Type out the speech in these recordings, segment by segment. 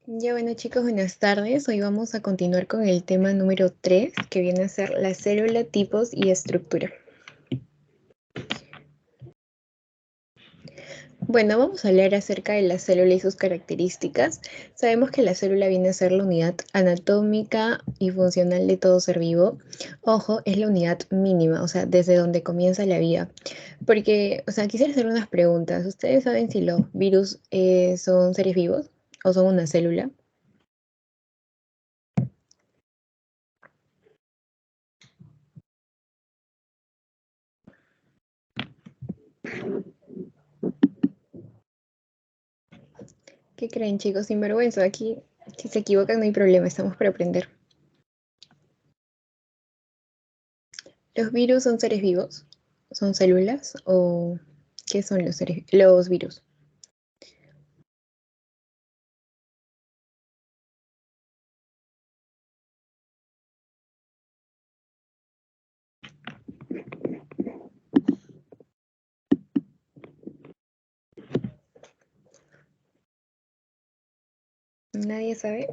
Ya bueno chicos, buenas tardes. Hoy vamos a continuar con el tema número 3, que viene a ser la célula, tipos y estructura. Bueno, vamos a hablar acerca de la célula y sus características. Sabemos que la célula viene a ser la unidad anatómica y funcional de todo ser vivo. Ojo, es la unidad mínima, o sea, desde donde comienza la vida. Porque, quisiera hacer unas preguntas. ¿Ustedes saben si los virus son seres vivos o son una célula? ¿Qué creen, chicos? Sin vergüenza, aquí, si se equivocan, no hay problema, estamos para aprender. ¿Los virus son seres vivos? ¿Son células? ¿O qué son los virus? ¿Nadie sabe?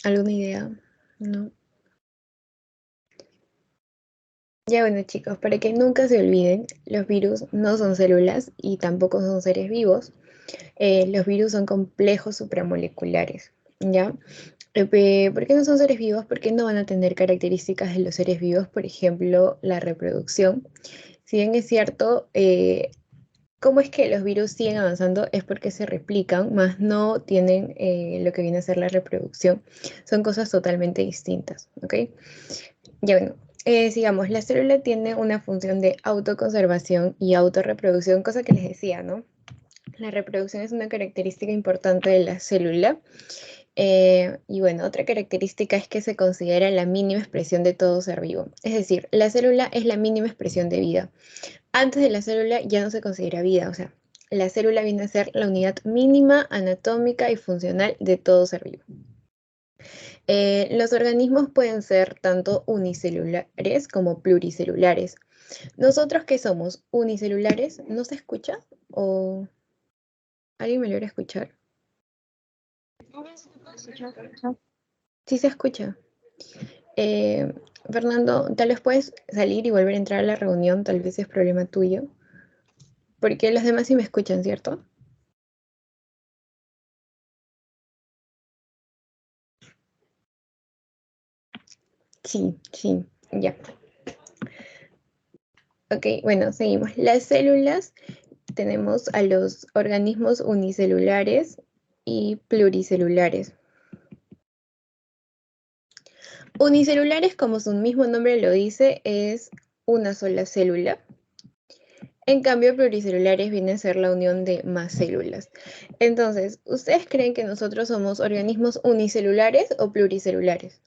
¿Alguna idea? No. Ya bueno, chicos, para que nunca se olviden, los virus no son células y tampoco son seres vivos. Los virus son complejos supramoleculares, ¿ya? ¿Por qué no son seres vivos? Porque no van a tener características de los seres vivos, por ejemplo, la reproducción. Si bien es cierto, cómo es que los virus siguen avanzando es porque se replican, más no tienen lo que viene a ser la reproducción. Son cosas totalmente distintas, ¿ok? Ya bueno, sigamos, la célula tiene una función de autoconservación y autorreproducción, cosa que les decía, ¿no? La reproducción es una característica importante de la célula. Y bueno, otra característica es que se considera la mínima expresión de todo ser vivo. Es decir, la célula es la mínima expresión de vida. Antes de la célula ya no se considera vida, o sea, la célula viene a ser la unidad mínima, anatómica y funcional de todo ser vivo. Los organismos pueden ser tanto unicelulares como pluricelulares. ¿Nosotros qué somos? ¿Unicelulares? ¿No se escucha? ¿O alguien me logra escuchar? Sí se escucha. Eh, Fernando, tal vez puedes salir y volver a entrar a la reunión, tal vez es problema tuyo, porque los demás sí me escuchan, ¿cierto? Sí, sí, ya. Ok, bueno, seguimos. Las células, tenemos a los organismos unicelulares y pluricelulares. Unicelulares, como su mismo nombre lo dice, es una sola célula. En cambio, pluricelulares viene a ser la unión de más células. Entonces, ¿ustedes creen que nosotros somos organismos unicelulares o pluricelulares?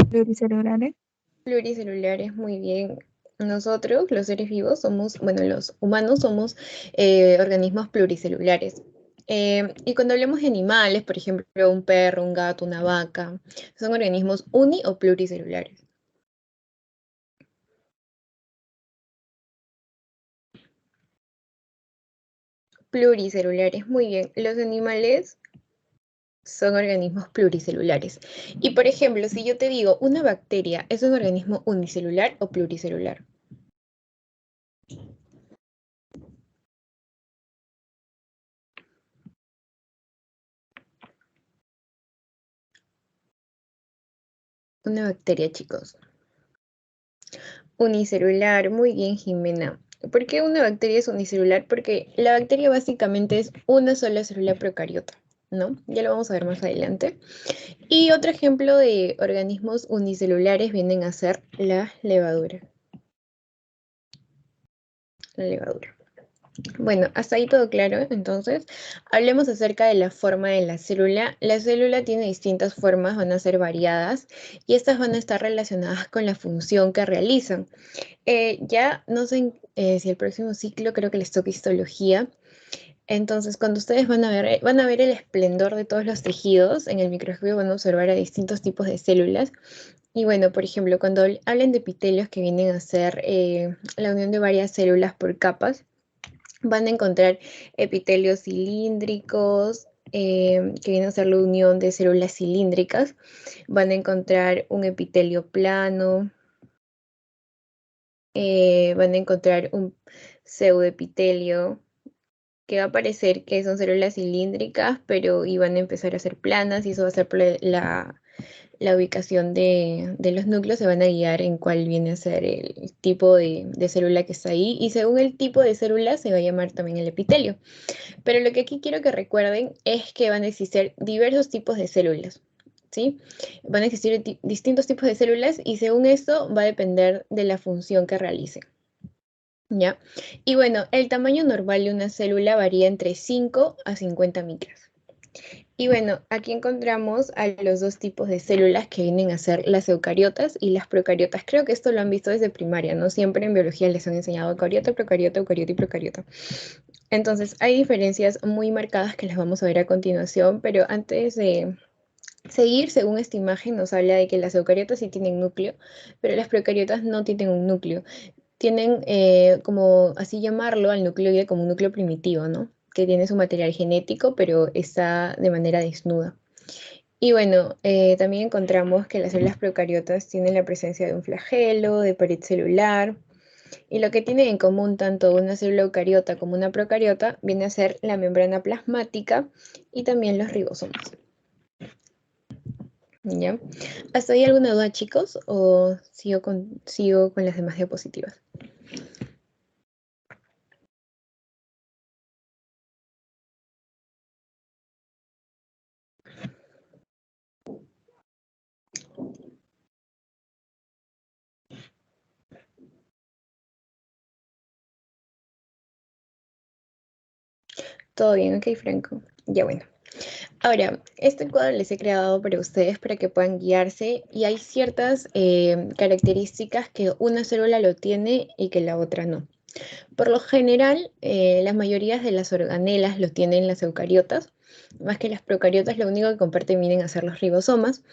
Pluricelulares. Pluricelulares, muy bien. Nosotros, los seres vivos, somos, bueno, los humanos somos organismos pluricelulares. Y cuando hablamos de animales, por ejemplo, un perro, un gato, una vaca, son organismos uni o pluricelulares. Pluricelulares, muy bien. Los animales son organismos pluricelulares. Y por ejemplo, si yo te digo, una bacteria, ¿es un organismo unicelular o pluricelular? Una bacteria, chicos. Unicelular, muy bien, Jimena. ¿Por qué una bacteria es unicelular? Porque la bacteria básicamente es una sola célula procariota, ¿no? Ya lo vamos a ver más adelante. Y otro ejemplo de organismos unicelulares vienen a ser la levadura. La levadura. Bueno, hasta ahí todo claro. Entonces, hablemos acerca de la forma de la célula. La célula tiene distintas formas, van a ser variadas, y estas van a estar relacionadas con la función que realizan. Ya no sé si el próximo ciclo creo que les toca histología. Entonces, cuando ustedes van a ver el esplendor de todos los tejidos, en el microscopio van a observar a distintos tipos de células. Y bueno, por ejemplo, cuando hablan de epitelios que vienen a ser la unión de varias células por capas, Van a encontrar epitelios cilíndricos, que viene a ser la unión de células cilíndricas. Van a encontrar un epitelio plano. Van a encontrar un pseudoepitelio que va a parecer que son células cilíndricas, pero iban a empezar a ser planas y eso va a ser por la ubicación de los núcleos, se van a guiar en cuál viene a ser el tipo de célula que está ahí y según el tipo de célula se va a llamar también el epitelio. Pero lo que aquí quiero que recuerden es que van a existir diversos tipos de células, ¿sí? Van a existir distintos tipos de células y según esto va a depender de la función que realicen. ¿Ya? Y bueno, el tamaño normal de una célula varía entre 5 a 50 micras. Y bueno, aquí encontramos a los dos tipos de células que vienen a ser las eucariotas y las procariotas. Creo que esto lo han visto desde primaria, ¿no? Siempre en biología les han enseñado eucariota, procariota, eucariota y procariota. Entonces, hay diferencias muy marcadas que las vamos a ver a continuación, pero antes de seguir, según esta imagen, nos habla de que las eucariotas sí tienen núcleo, pero las procariotas no tienen un núcleo. Tienen, como así llamarlo, al nucleoide como un núcleo primitivo, ¿no? Que tiene su material genético, pero está de manera desnuda. Y bueno, también encontramos que las células procariotas tienen la presencia de un flagelo, de pared celular, y lo que tienen en común tanto una célula eucariota como una procariota viene a ser la membrana plasmática y también los ribosomas. ¿Ya? ¿Hasta ahí alguna duda, chicos? ¿O sigo con las demás diapositivas? Todo bien, ok, Franco. Ya bueno. Ahora, este cuadro les he creado para ustedes para que puedan guiarse y hay ciertas características que una célula lo tiene y que la otra no. Por lo general, las mayorías de las organelas lo tienen las eucariotas, más que las procariotas, lo único que comparten vienen a ser los ribosomas.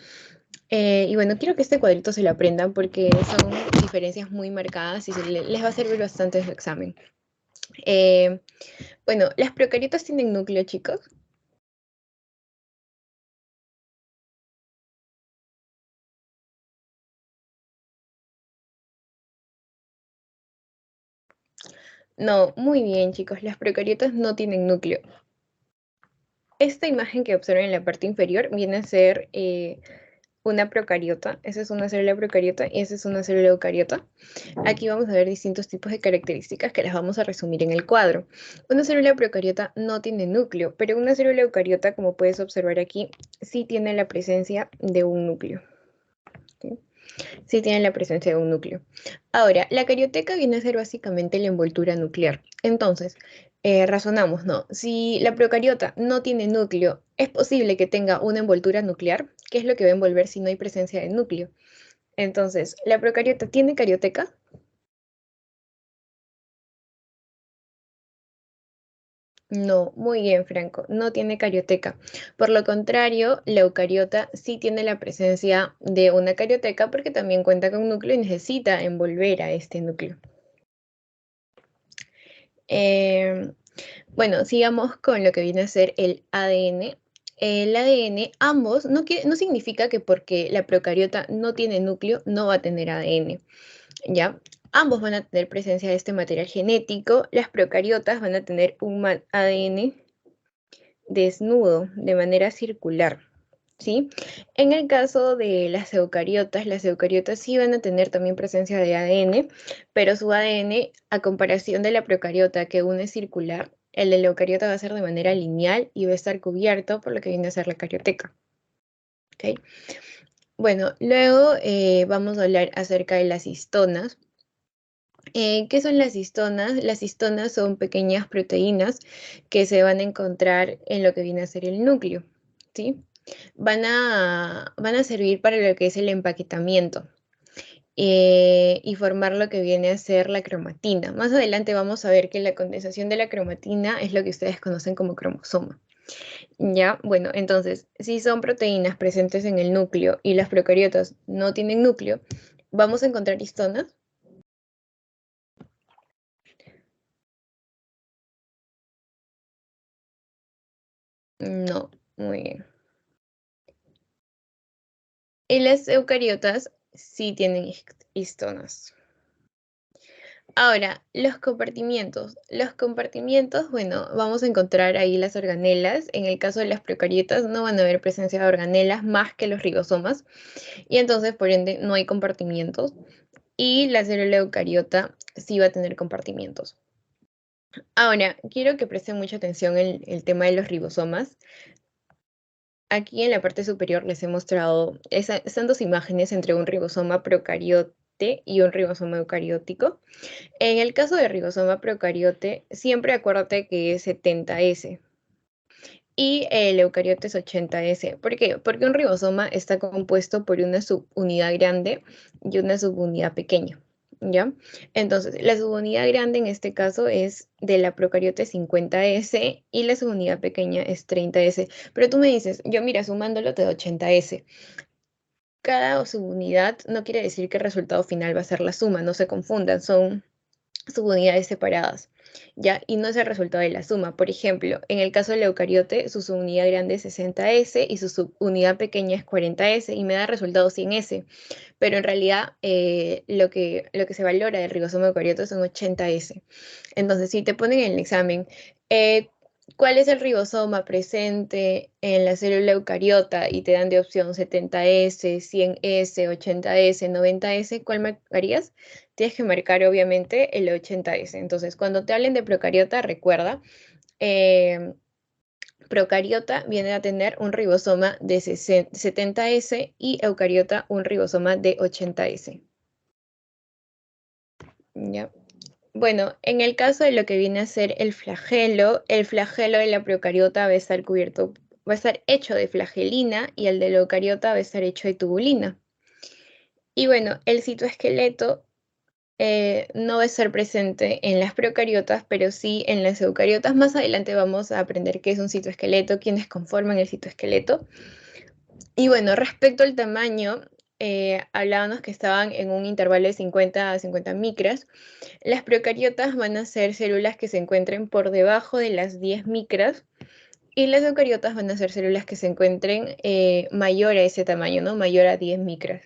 Y bueno, quiero que este cuadrito se lo aprendan porque son diferencias muy marcadas y les va a servir bastante en su examen. Eh, bueno, las procariotas tienen núcleo, chicos. No, muy bien, chicos, las procariotas no tienen núcleo. Esta imagen que observan en la parte inferior viene a ser una procariota. Esa es una célula procariota y esa es una célula eucariota. Aquí vamos a ver distintos tipos de características que las vamos a resumir en el cuadro. Una célula procariota no tiene núcleo, pero una célula eucariota, como puedes observar aquí, sí tiene la presencia de un núcleo. ¿Sí? Sí tiene la presencia de un núcleo. Ahora, la carioteca viene a ser básicamente la envoltura nuclear. Entonces, razonamos, ¿no? Si la procariota no tiene núcleo, ¿es posible que tenga una envoltura nuclear? ¿Qué es lo que va a envolver si no hay presencia de núcleo? Entonces, ¿la procariota tiene carioteca? No, muy bien, Franco, no tiene carioteca. Por lo contrario, la eucariota sí tiene la presencia de una carioteca porque también cuenta con núcleo y necesita envolver a este núcleo. Em, Bueno, sigamos con lo que viene a ser el ADN. El ADN, ambos, no significa que porque la procariota no tiene núcleo, no va a tener ADN, ¿ya? Ambos van a tener presencia de este material genético. Las procariotas van a tener un ADN desnudo, de manera circular, ¿sí? En el caso de las eucariotas sí van a tener también presencia de ADN, pero su ADN, a comparación de la procariota, que uno es circular, el de la eucariota va a ser de manera lineal y va a estar cubierto por lo que viene a ser la carioteca, ¿ok? Bueno, luego vamos a hablar acerca de las histonas. ¿Qué son las histonas? Las histonas son pequeñas proteínas que se van a encontrar en lo que viene a ser el núcleo, ¿sí? Van a servir para lo que es el empaquetamiento y formar lo que viene a ser la cromatina. Más adelante vamos a ver que la condensación de la cromatina es lo que ustedes conocen como cromosoma. Ya, bueno, entonces, si son proteínas presentes en el núcleo y las procariotas no tienen núcleo, vamos a encontrar histonas. No, muy bien. Y las eucariotas sí tienen histonas. Ahora, los compartimientos. Los compartimientos, bueno, vamos a encontrar ahí las organelas. En el caso de las procariotas no van a haber presencia de organelas más que los ribosomas. Y entonces, por ende, no hay compartimientos. Y la célula eucariota sí va a tener compartimientos. Ahora, quiero que presten mucha atención en el tema de los ribosomas. Aquí en la parte superior les he mostrado, están dos imágenes entre un ribosoma procariote y un ribosoma eucariótico. En el caso de ribosoma procariote, siempre acuérdate que es 70S y el eucariote es 80S. ¿Por qué? Porque un ribosoma está compuesto por una subunidad grande y una subunidad pequeña, ¿ya? Entonces, la subunidad grande en este caso es de la procariote 50S y la subunidad pequeña es 30S. Pero tú me dices, yo mira, sumándolo te da 80S. Cada subunidad no quiere decir que el resultado final va a ser la suma, no se confundan, son subunidades separadas, ¿ya? Y no es el resultado de la suma. Por ejemplo, en el caso del eucariote, su subunidad grande es 60S y su subunidad pequeña es 40S y me da resultado 100S, pero en realidad lo que se valora del ribosoma eucariote son 80S. Entonces, si te ponen en el examen, eh, ¿cuál es el ribosoma presente en la célula eucariota? Y te dan de opción 70S, 100S, 80S, 90S, ¿cuál marcarías? Tienes que marcar obviamente el 80S. Entonces, cuando te hablen de procariota, recuerda, eh, procariota viene a tener un ribosoma de 70S y eucariota un ribosoma de 80S. ¿Ya? Bueno, en el caso de lo que viene a ser el flagelo de la procariota va a estar cubierto, va a estar hecho de flagelina y el de la eucariota va a estar hecho de tubulina. Y bueno, el citoesqueleto no va a estar presente en las procariotas, pero sí en las eucariotas. Más adelante vamos a aprender qué es un citoesqueleto, quiénes conforman el citoesqueleto. Y bueno, respecto al tamaño, hablábamos que estaban en un intervalo de 50 a 50 micras. Las procariotas van a ser células que se encuentren por debajo de las 10 micras y las eucariotas van a ser células que se encuentren mayor a ese tamaño, ¿no? Mayor a 10 micras.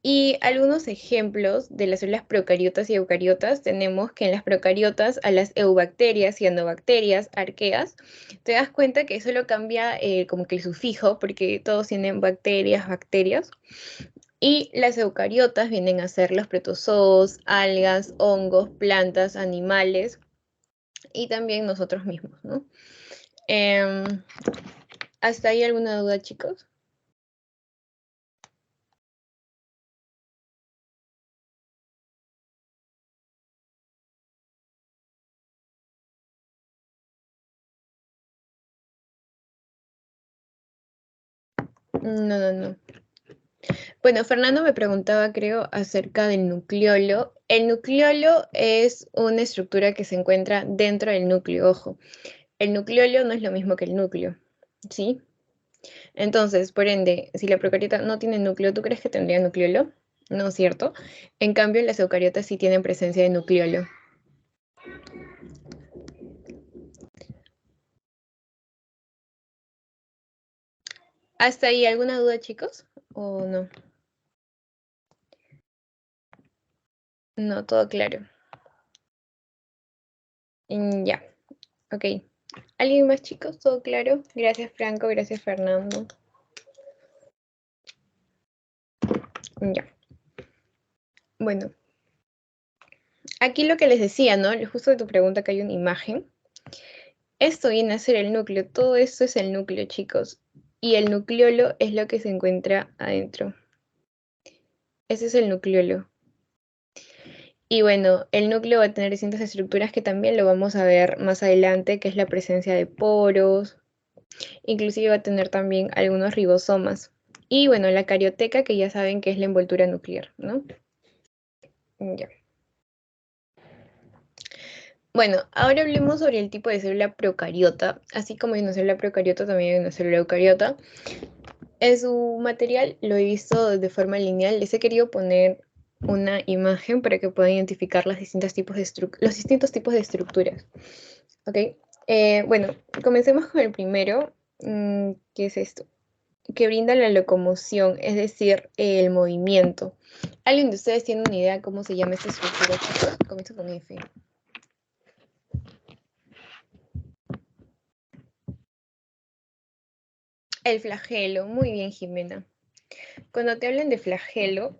Y algunos ejemplos de las células procariotas y eucariotas tenemos que en las procariotas a las eubacterias, cianobacterias, arqueas, te das cuenta que solo cambia como que el sufijo porque todos tienen bacterias, bacterias. Y las eucariotas vienen a ser los protozoos, algas, hongos, plantas, animales y también nosotros mismos, ¿no? Em, ¿Hasta ahí alguna duda, chicos? No, no, no. Bueno, Fernando me preguntaba, creo, acerca del nucleolo. El nucleolo es una estructura que se encuentra dentro del núcleo, ojo. El nucleolo no es lo mismo que el núcleo, ¿sí? Entonces, por ende, si la procariota no tiene núcleo, ¿tú crees que tendría nucleolo? No, es ¿cierto? En cambio, las eucariotas sí tienen presencia de nucleolo. ¿Hasta ahí alguna duda, chicos? ¿O no? No, todo claro. Ya, ok. ¿Alguien más, chicos? ¿Todo claro? Gracias, Franco. Gracias, Fernando. Ya. Bueno, aquí lo que les decía, ¿no? Justo de tu pregunta que hay una imagen. Esto viene a ser el núcleo. Todo esto es el núcleo, chicos. Y el nucleolo es lo que se encuentra adentro. Ese es el nucleolo. Y bueno, el núcleo va a tener distintas estructuras que también lo vamos a ver más adelante, que es la presencia de poros, inclusive va a tener también algunos ribosomas. Y bueno, la carioteca, que ya saben que es la envoltura nuclear, ¿no? Ya. Bueno, ahora hablemos sobre el tipo de célula procariota. Así como hay una célula procariota, también hay una célula eucariota. En su material lo he visto de forma lineal. Les he querido poner una imagen para que puedan identificar los distintos tipos de estructuras. ¿Ok? Bueno, comencemos con el primero, que es esto, que brinda la locomoción, es decir, el movimiento. ¿Alguien de ustedes tiene una idea cómo se llama esta estructura, chicos? Comienzo con F. El flagelo, muy bien, Jimena. Cuando te hablan de flagelo,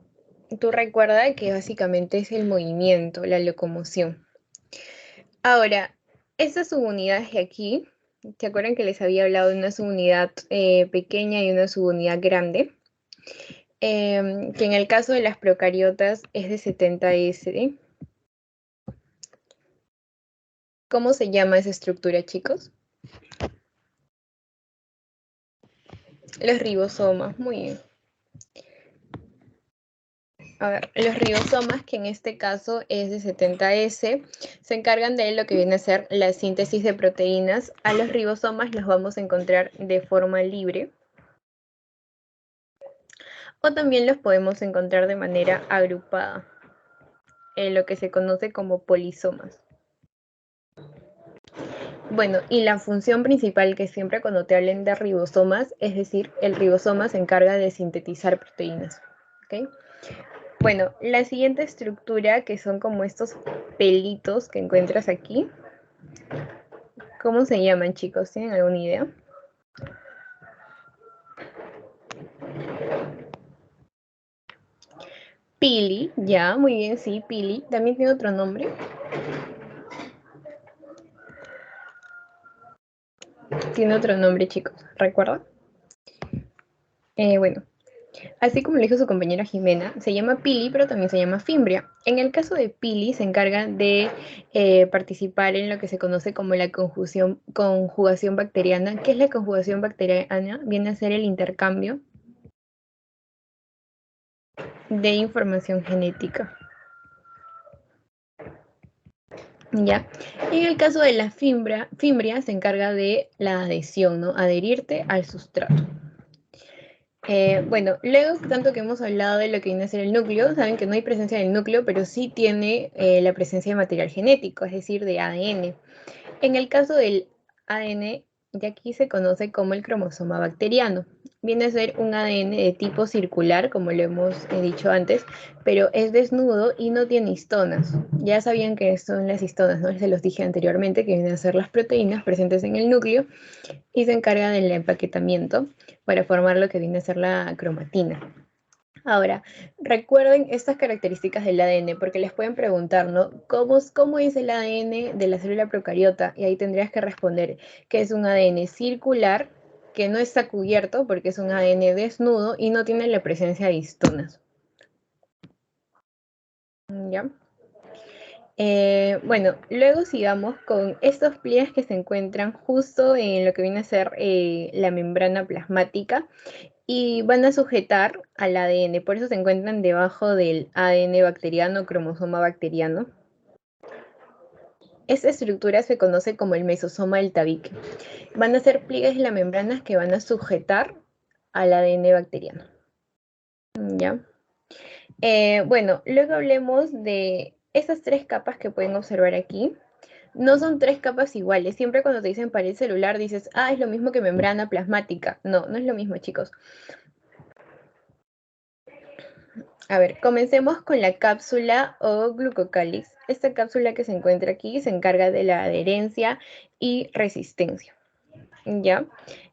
tú recuerda que básicamente es el movimiento, la locomoción. Ahora, estas subunidades de aquí, ¿se acuerdan que les había hablado de una subunidad pequeña y una subunidad grande? Que en el caso de las procariotas es de 70S. ¿Cómo se llama esa estructura, chicos? Los ribosomas, muy bien. A ver, los ribosomas, que en este caso es de 70S, se encargan de lo que viene a ser la síntesis de proteínas. A los ribosomas los vamos a encontrar de forma libre, o también los podemos encontrar de manera agrupada, en lo que se conoce como polisomas. Bueno, y la función principal, que siempre cuando te hablen de ribosomas, es decir, el ribosoma se encarga de sintetizar proteínas. ¿Okay? Bueno, la siguiente estructura, que son como estos pelitos que encuentras aquí, ¿cómo se llaman, chicos? ¿Tienen alguna idea? Pili, ya, muy bien, sí, pili. ¿También tiene otro nombre? Tiene otro nombre, chicos, ¿recuerdan? Bueno, así como le dijo su compañera Jimena, se llama pili, pero también se llama fimbria. En el caso de pili, se encarga de participar en lo que se conoce como la conjugación bacteriana. ¿Qué es la conjugación bacteriana? Viene a ser el intercambio de información genética. ¿Ya? Y en el caso de la fimbria se encarga de la adhesión, ¿no? Adherirte al sustrato. Bueno, luego, tanto que hemos hablado de lo que viene a ser el núcleo, saben que no hay presencia del núcleo, pero sí tiene la presencia de material genético, es decir, de ADN. En el caso del ADN, de aquí se conoce como el cromosoma bacteriano. Viene a ser un ADN de tipo circular, como lo hemos dicho antes, pero es desnudo y no tiene histonas. Ya sabían que son las histonas, ¿no? Se los dije anteriormente, que vienen a ser las proteínas presentes en el núcleo y se encarga del empaquetamiento para formar lo que viene a ser la cromatina. Ahora, recuerden estas características del ADN, porque les pueden preguntar, ¿no? ¿Cómo es el ADN de la célula procariota? Y ahí tendrías que responder que es un ADN circular, que no está cubierto porque es un ADN desnudo y no tiene la presencia de histonas. ¿Ya? Bueno, luego sigamos con estos pliegues que se encuentran justo en lo que viene a ser la membrana plasmática y van a sujetar al ADN, por eso se encuentran debajo del ADN bacteriano, cromosoma bacteriano. Esta estructura se conoce como el mesosoma del tabique. Van a ser pliegues de las membranas que van a sujetar al ADN bacteriano. ¿Ya? Bueno, luego hablemos de esas tres capas que pueden observar aquí. No son tres capas iguales. Siempre cuando te dicen pared celular dices, ah, es lo mismo que membrana plasmática. No, no es lo mismo, chicos. A ver, comencemos con la cápsula o glucocáliz. Esta cápsula que se encuentra aquí se encarga de la adherencia y resistencia. ¿Ya?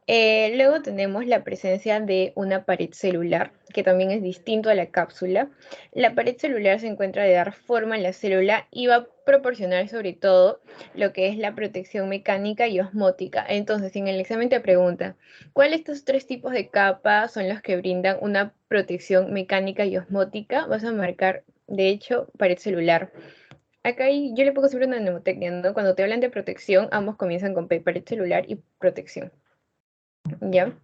Luego tenemos la presencia de una pared celular, que también es distinto a la cápsula. La pared celular se encuentra de dar forma a la célula y va a proporcionar sobre todo lo que es la protección mecánica y osmótica. Entonces, si en el examen te pregunta, ¿cuál de estos tres tipos de capas son los que brindan una protección mecánica y osmótica? Vas a marcar, de hecho, pared celular. Acá yo le pongo siempre una mnemotecnia, ¿no? Cuando te hablan de protección, ambos comienzan con pared celular y protección, ¿ya?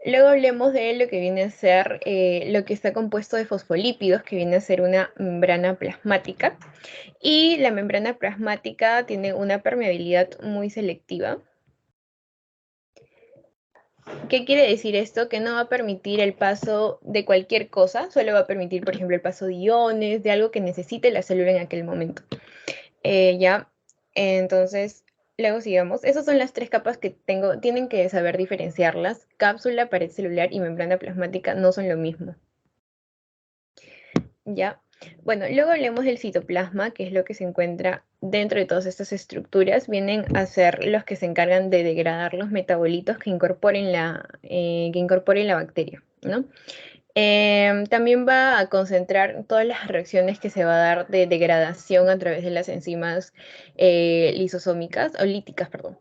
Luego hablemos de lo que viene a ser lo que está compuesto de fosfolípidos, que viene a ser una membrana plasmática. Y la membrana plasmática tiene una permeabilidad muy selectiva. ¿Qué quiere decir esto? Que no va a permitir el paso de cualquier cosa, solo va a permitir, por ejemplo, el paso de iones, de algo que necesite la célula en aquel momento. ¿Ya? Entonces, Luego sigamos. Esas son las tres capas que tengo. Tienen que saber diferenciarlas. Cápsula, pared celular y membrana plasmática no son lo mismo. ¿Ya? Bueno, luego hablemos del citoplasma, que es lo que se encuentra dentro de todas estas estructuras. Vienen a ser los que se encargan de degradar los metabolitos que incorporen la bacteria, ¿no? También va a concentrar todas las reacciones que se va a dar de degradación a través de las enzimas lisosómicas, o líticas, perdón.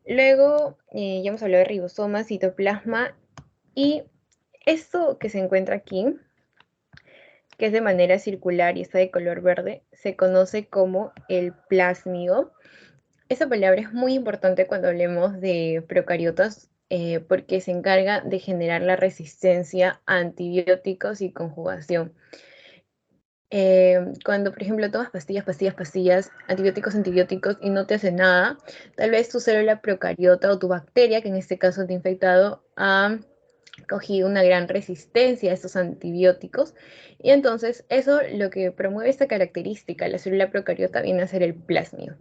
Luego, ya hemos hablado de ribosoma, citoplasma, y esto que se encuentra aquí, que es de manera circular y está de color verde, se conoce como el plásmido. Esa palabra es muy importante cuando hablemos de procariotas porque se encarga de generar la resistencia a antibióticos y conjugación. Cuando, por ejemplo, tomas pastillas, antibióticos y no te hace nada, tal vez tu célula procariota o tu bacteria, que en este caso te ha infectado, ha cogido una gran resistencia a estos antibióticos. Y entonces eso lo que promueve esta característica, la célula procariota, viene a ser el plásmido.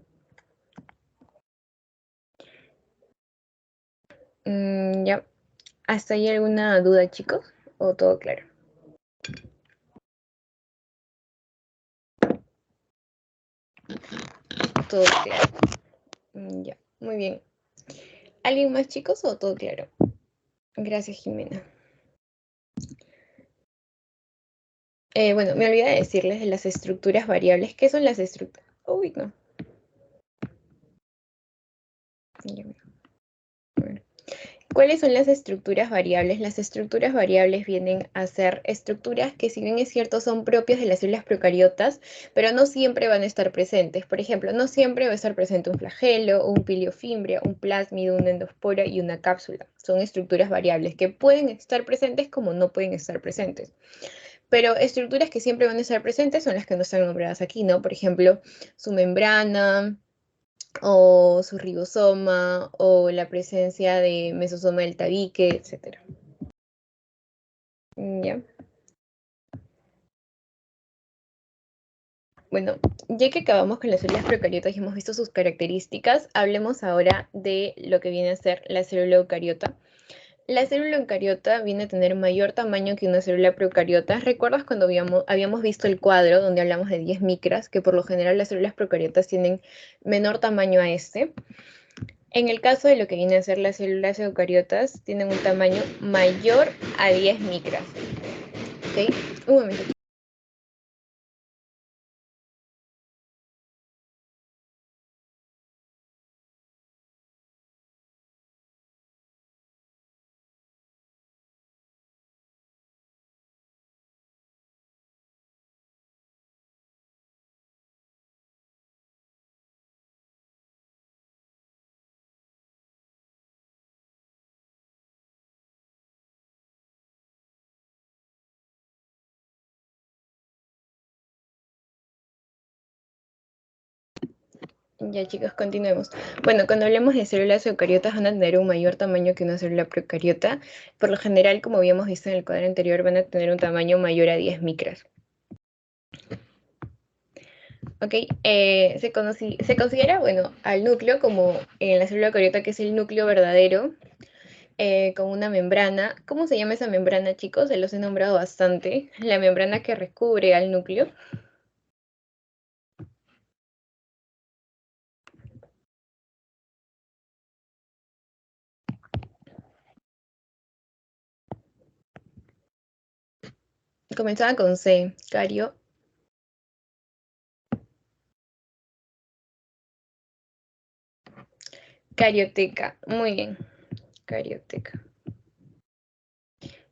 Ya. ¿Hasta ahí alguna duda, chicos? ¿O todo claro? Todo claro. Ya, muy bien. ¿Alguien más, chicos, o todo claro? Gracias, Jimena. Bueno, me olvidé de decirles de las estructuras variables. ¿Qué son las estructuras? Uy, no. Ya, bueno. ¿Cuáles son las estructuras variables? Las estructuras variables vienen a ser estructuras que, si bien es cierto, son propias de las células procariotas, pero no siempre van a estar presentes. Por ejemplo, no siempre va a estar presente un flagelo, un piliofimbria, un plásmido, una endospora y una cápsula. Son estructuras variables que pueden estar presentes como no pueden estar presentes. Pero estructuras que siempre van a estar presentes son las que no están nombradas aquí, ¿no? Por ejemplo, su membrana, o su ribosoma, o la presencia de mesosoma del tabique, etc. ¿Ya? Bueno, ya que acabamos con las células procariotas y hemos visto sus características, hablemos ahora de lo que viene a ser la célula eucariota. La célula eucariota viene a tener mayor tamaño que una célula procariota. ¿Recuerdas cuando habíamos visto el cuadro donde hablamos de 10 micras, que por lo general las células procariotas tienen menor tamaño a este? En el caso de lo que viene a ser las células eucariotas, tienen un tamaño mayor a 10 micras. ¿Ok? Un momento. Ya, chicos, continuemos. Bueno, cuando hablemos de células eucariotas van a tener un mayor tamaño que una célula procariota. Por lo general, como habíamos visto en el cuadro anterior, van a tener un tamaño mayor a 10 micras. ¿Ok? Se considera, bueno, al núcleo como en la célula eucariota, que es el núcleo verdadero, con una membrana. ¿Cómo se llama esa membrana, chicos? Se los he nombrado bastante. La membrana que recubre al núcleo. Comenzaba con C, carioteca. Muy bien, carioteca.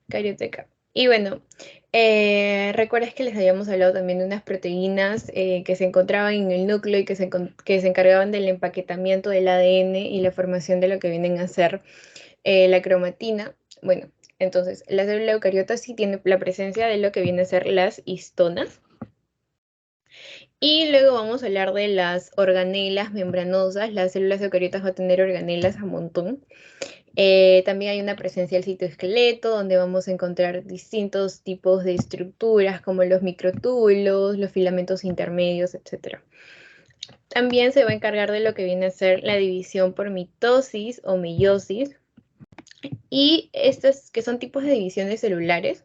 Carioteca. Y bueno, recuerdas que les habíamos hablado también de unas proteínas que se encontraban en el núcleo y que se encargaban del empaquetamiento del ADN y la formación de lo que vienen a ser la cromatina. Bueno, entonces la célula eucariota sí tiene la presencia de lo que viene a ser las histonas. Y luego vamos a hablar de las organelas membranosas. Las células eucariotas van a tener organelas a montón. También hay una presencia del citoesqueleto, donde vamos a encontrar distintos tipos de estructuras, como los microtúbulos, los filamentos intermedios, etc. También se va a encargar de lo que viene a ser la división por mitosis o meiosis. Y estas que son tipos de divisiones celulares.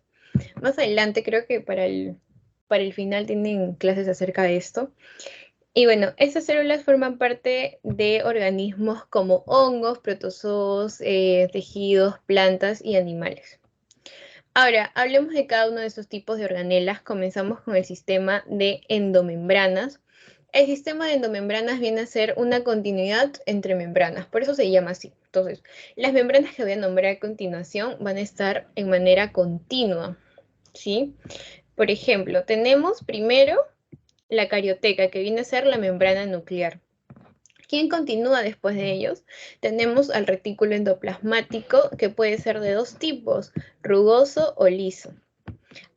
Más adelante creo que para el final tienen clases acerca de esto. Y bueno, estas células forman parte de organismos como hongos, protozoos, tejidos, plantas y animales. Ahora, hablemos de cada uno de estos tipos de organelas. Comenzamos con el sistema de endomembranas. El sistema de endomembranas viene a ser una continuidad entre membranas, por eso se llama así. Entonces, las membranas que voy a nombrar a continuación van a estar en manera continua, ¿sí? Por ejemplo, tenemos primero la carioteca, que viene a ser la membrana nuclear. ¿Quién continúa después de ellos? Tenemos al retículo endoplasmático, que puede ser de dos tipos, rugoso o liso.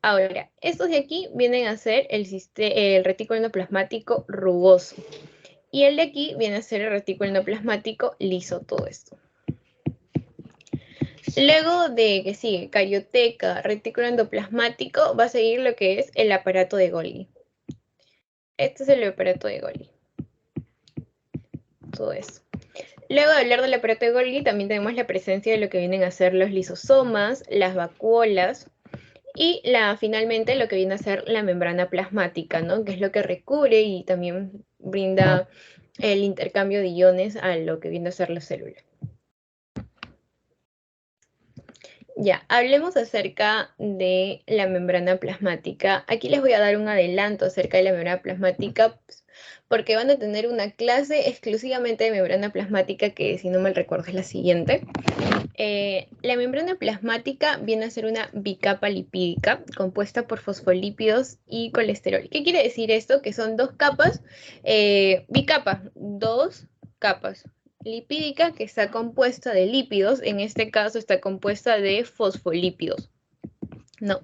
Ahora, estos de aquí vienen a ser el retículo endoplasmático rugoso. Y el de aquí viene a ser el retículo endoplasmático liso, todo esto. Luego de que sigue carioteca, retículo endoplasmático, va a seguir lo que es el aparato de Golgi. Este es el aparato de Golgi. Todo eso. Luego de hablar del aparato de Golgi, también tenemos la presencia de lo que vienen a ser los lisosomas, las vacuolas y finalmente lo que viene a ser la membrana plasmática, ¿no? Que es lo que recubre y también brinda el intercambio de iones a lo que viene a ser la célula. Ya, hablemos acerca de la membrana plasmática. Aquí les voy a dar un adelanto acerca de la membrana plasmática, pues, porque van a tener una clase exclusivamente de membrana plasmática que, si no mal recuerdo, es la siguiente. La membrana plasmática viene a ser una bicapa lipídica compuesta por fosfolípidos y colesterol. ¿Qué quiere decir esto? Que son dos capas, bicapa, dos capas. Lipídica que está compuesta de lípidos, en este caso está compuesta de fosfolípidos. No,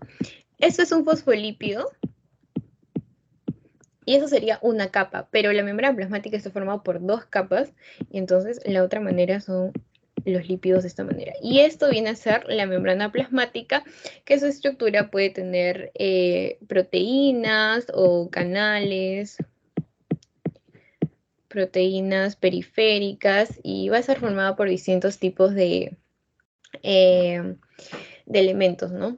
esto es un fosfolípido y eso sería una capa, pero la membrana plasmática está formada por dos capas y entonces la otra manera son los lípidos de esta manera. Y esto viene a ser la membrana plasmática, que su estructura puede tener proteínas o canales, proteínas periféricas y va a ser formada por distintos tipos de elementos, ¿no?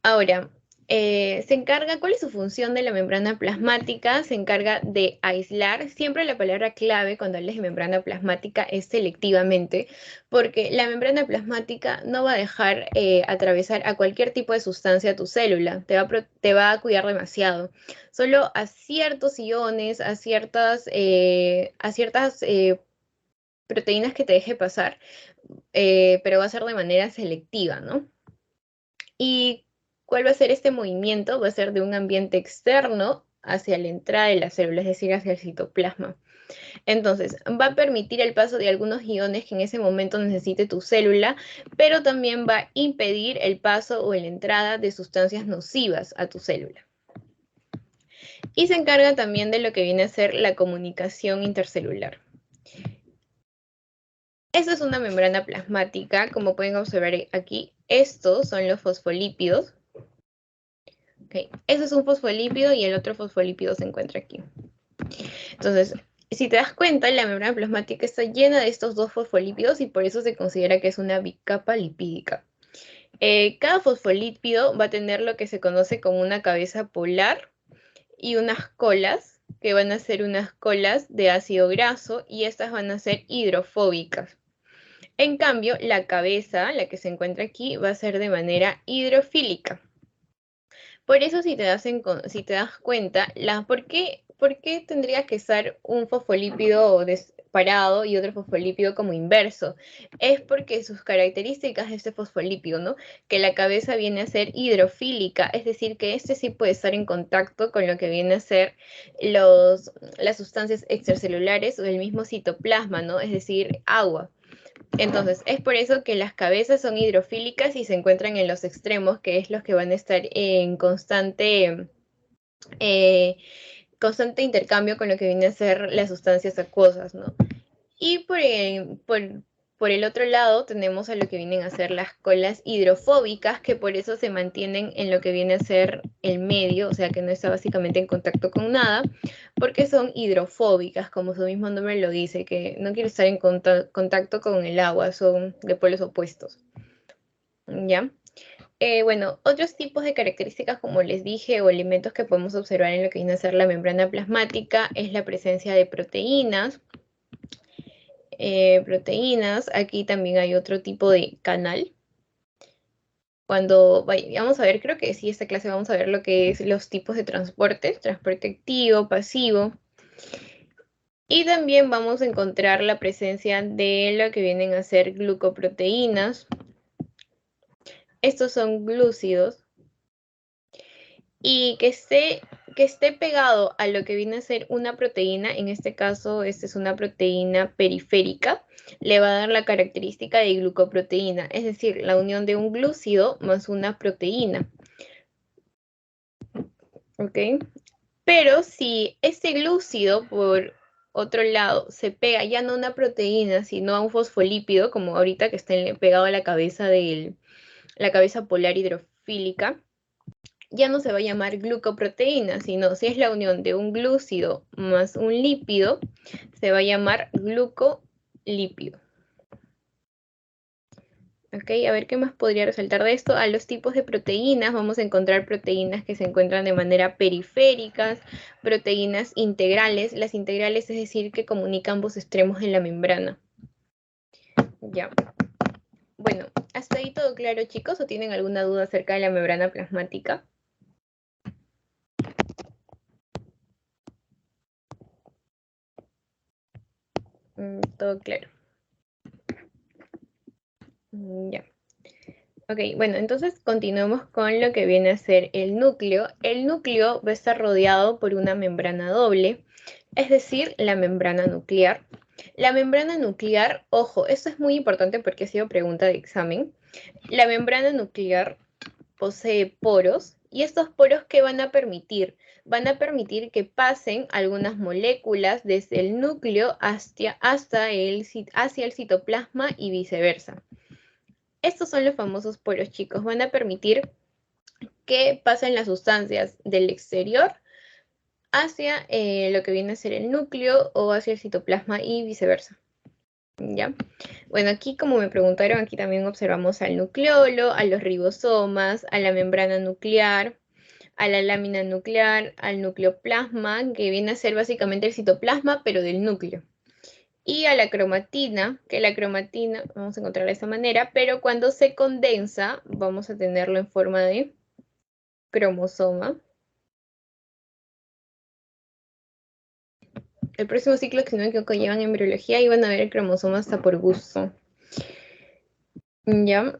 Ahora, se encarga, ¿cuál es su función de la membrana plasmática? Se encarga de aislar, siempre la palabra clave cuando hables de membrana plasmática es selectivamente, porque la membrana plasmática no va a dejar atravesar a cualquier tipo de sustancia a tu célula, te va a cuidar demasiado. Solo a ciertos iones, a ciertas proteínas que te deje pasar, pero va a ser de manera selectiva, ¿no? ¿Y cuál va a ser este movimiento? Va a ser de un ambiente externo hacia la entrada de la célula, es decir, hacia el citoplasma. Entonces, va a permitir el paso de algunos iones que en ese momento necesite tu célula, pero también va a impedir el paso o la entrada de sustancias nocivas a tu célula. Y se encarga también de lo que viene a ser la comunicación intercelular. Esta es una membrana plasmática, como pueden observar aquí, estos son los fosfolípidos. Okay. Eso es un fosfolípido y el otro fosfolípido se encuentra aquí. Entonces, si te das cuenta, la membrana plasmática está llena de estos dos fosfolípidos y por eso se considera que es una bicapa lipídica. Cada fosfolípido va a tener lo que se conoce como una cabeza polar y unas colas, que van a ser unas colas de ácido graso y estas van a ser hidrofóbicas. En cambio, la cabeza, la que se encuentra aquí, va a ser de manera hidrofílica. Por eso, si te das cuenta, ¿por qué tendría que ser un fosfolípido parado y otro fosfolípido como inverso? Es porque sus características de este fosfolípido, ¿no? Que la cabeza viene a ser hidrofílica, es decir, que este sí puede estar en contacto con lo que viene a ser las sustancias extracelulares o el mismo citoplasma, ¿no? Es decir, agua. Entonces, es por eso que las cabezas son hidrofílicas y se encuentran en los extremos, que es los que van a estar en eh, constante intercambio con lo que vienen a ser las sustancias acuosas, ¿no? Y por el otro lado tenemos a lo que vienen a ser las colas hidrofóbicas, que por eso se mantienen en lo que viene a ser el medio, o sea que no está básicamente en contacto con nada, porque son hidrofóbicas, como su mismo nombre lo dice, que no quiere estar en contacto con el agua, son de polos opuestos. ¿Ya? Bueno, otros tipos de características, como les dije, o elementos que podemos observar en lo que viene a ser la membrana plasmática, es la presencia de proteínas. Aquí también hay otro tipo de canal. Cuando vamos a ver, creo que sí, esta clase vamos a ver lo que es los tipos de transporte activo, pasivo. Y también vamos a encontrar la presencia de lo que vienen a ser glucoproteínas. Estos son glúcidos. Y que esté pegado a lo que viene a ser una proteína, en este caso, esta es una proteína periférica, le va a dar la característica de glucoproteína, es decir, la unión de un glúcido más una proteína. ¿Ok? Pero si este glúcido, por otro lado, se pega ya no a una proteína, sino a un fosfolípido, como ahorita que está pegado a la cabeza la cabeza polar hidrofílica, ya no se va a llamar glucoproteína, sino si es la unión de un glúcido más un lípido, se va a llamar glucolípido. Ok, a ver qué más podría resaltar de esto. A los tipos de proteínas, vamos a encontrar proteínas que se encuentran de manera periféricas, proteínas integrales. Las integrales es decir que comunican ambos extremos en la membrana. Ya. Bueno, ¿hasta ahí todo claro, chicos? ¿O tienen alguna duda acerca de la membrana plasmática? Todo claro. Ya. Ok, bueno, entonces continuemos con lo que viene a ser el núcleo. El núcleo va a estar rodeado por una membrana doble, es decir, la membrana nuclear. La membrana nuclear, ojo, esto es muy importante porque ha sido pregunta de examen. La membrana nuclear posee poros y estos poros ¿qué van a permitir? Van a permitir que pasen algunas moléculas desde el núcleo hacia el citoplasma y viceversa. Estos son los famosos poros, chicos. Van a permitir que pasen las sustancias del exterior hacia lo que viene a ser el núcleo o hacia el citoplasma y viceversa. ¿Ya? Bueno, aquí como me preguntaron, aquí también observamos al nucleolo, a los ribosomas, a la membrana nuclear, a la lámina nuclear, al nucleoplasma, que viene a ser básicamente el citoplasma, pero del núcleo. Y a la cromatina, que la cromatina vamos a encontrar de esta manera, pero cuando se condensa vamos a tenerlo en forma de cromosoma. El próximo ciclo, que si no me equivoco, llevan embriología y van a ver el cromosoma hasta por gusto. ¿Ya?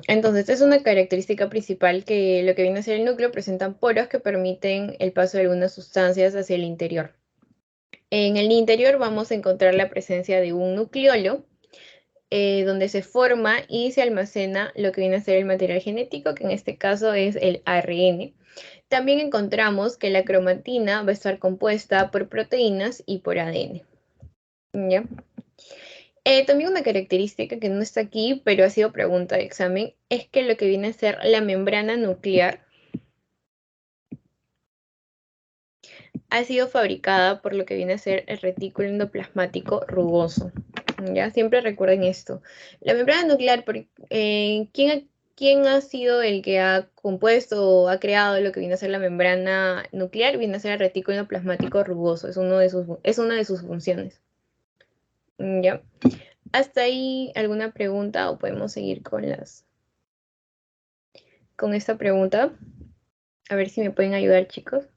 Entonces, es una característica principal que lo que viene a ser el núcleo presentan poros que permiten el paso de algunas sustancias hacia el interior. En el interior vamos a encontrar la presencia de un nucleolo, donde se forma y se almacena lo que viene a ser el material genético, que en este caso es el ARN. También encontramos que la cromatina va a estar compuesta por proteínas y por ADN. ¿Ya? También una característica que no está aquí, pero ha sido pregunta de examen, es que lo que viene a ser la membrana nuclear ha sido fabricada por lo que viene a ser el retículo endoplasmático rugoso. ¿Ya? Siempre recuerden esto. La membrana nuclear, ¿quién ha sido el que ha compuesto o ha creado lo que viene a ser la membrana nuclear? Viene a ser el retículo endoplasmático rugoso, es una de sus funciones. ¿Ya? ¿Hasta ahí alguna pregunta o podemos seguir con esta pregunta? A ver si me pueden ayudar, chicos.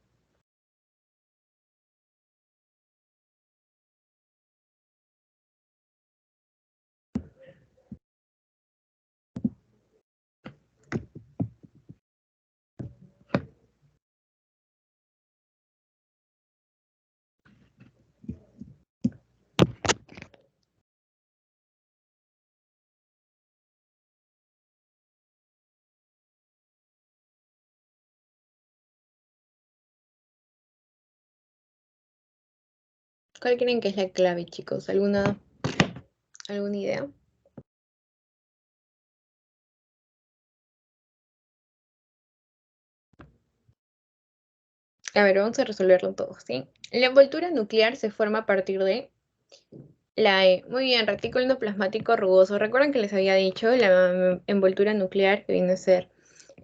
¿Cuál creen que es la clave, chicos? ¿Alguna idea? A ver, vamos a resolverlo todo, ¿sí? La envoltura nuclear se forma a partir de la E. Muy bien, retículo endoplasmático rugoso. Recuerden que les había dicho la envoltura nuclear, que viene a ser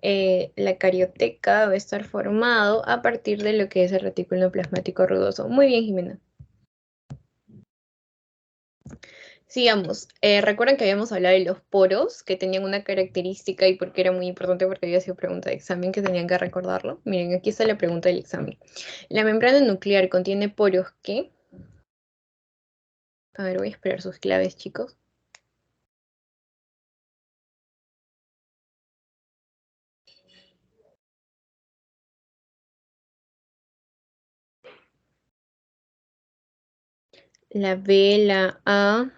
la carioteca, va a estar formado a partir de lo que es el retículo endoplasmático rugoso. Muy bien, Jimena. Sigamos. Recuerden que habíamos hablado de los poros, que tenían una característica y porque era muy importante porque había sido pregunta de examen que tenían que recordarlo. Miren, aquí está la pregunta del examen. La membrana nuclear contiene poros que... A ver, voy a esperar sus claves, chicos. La B, la A.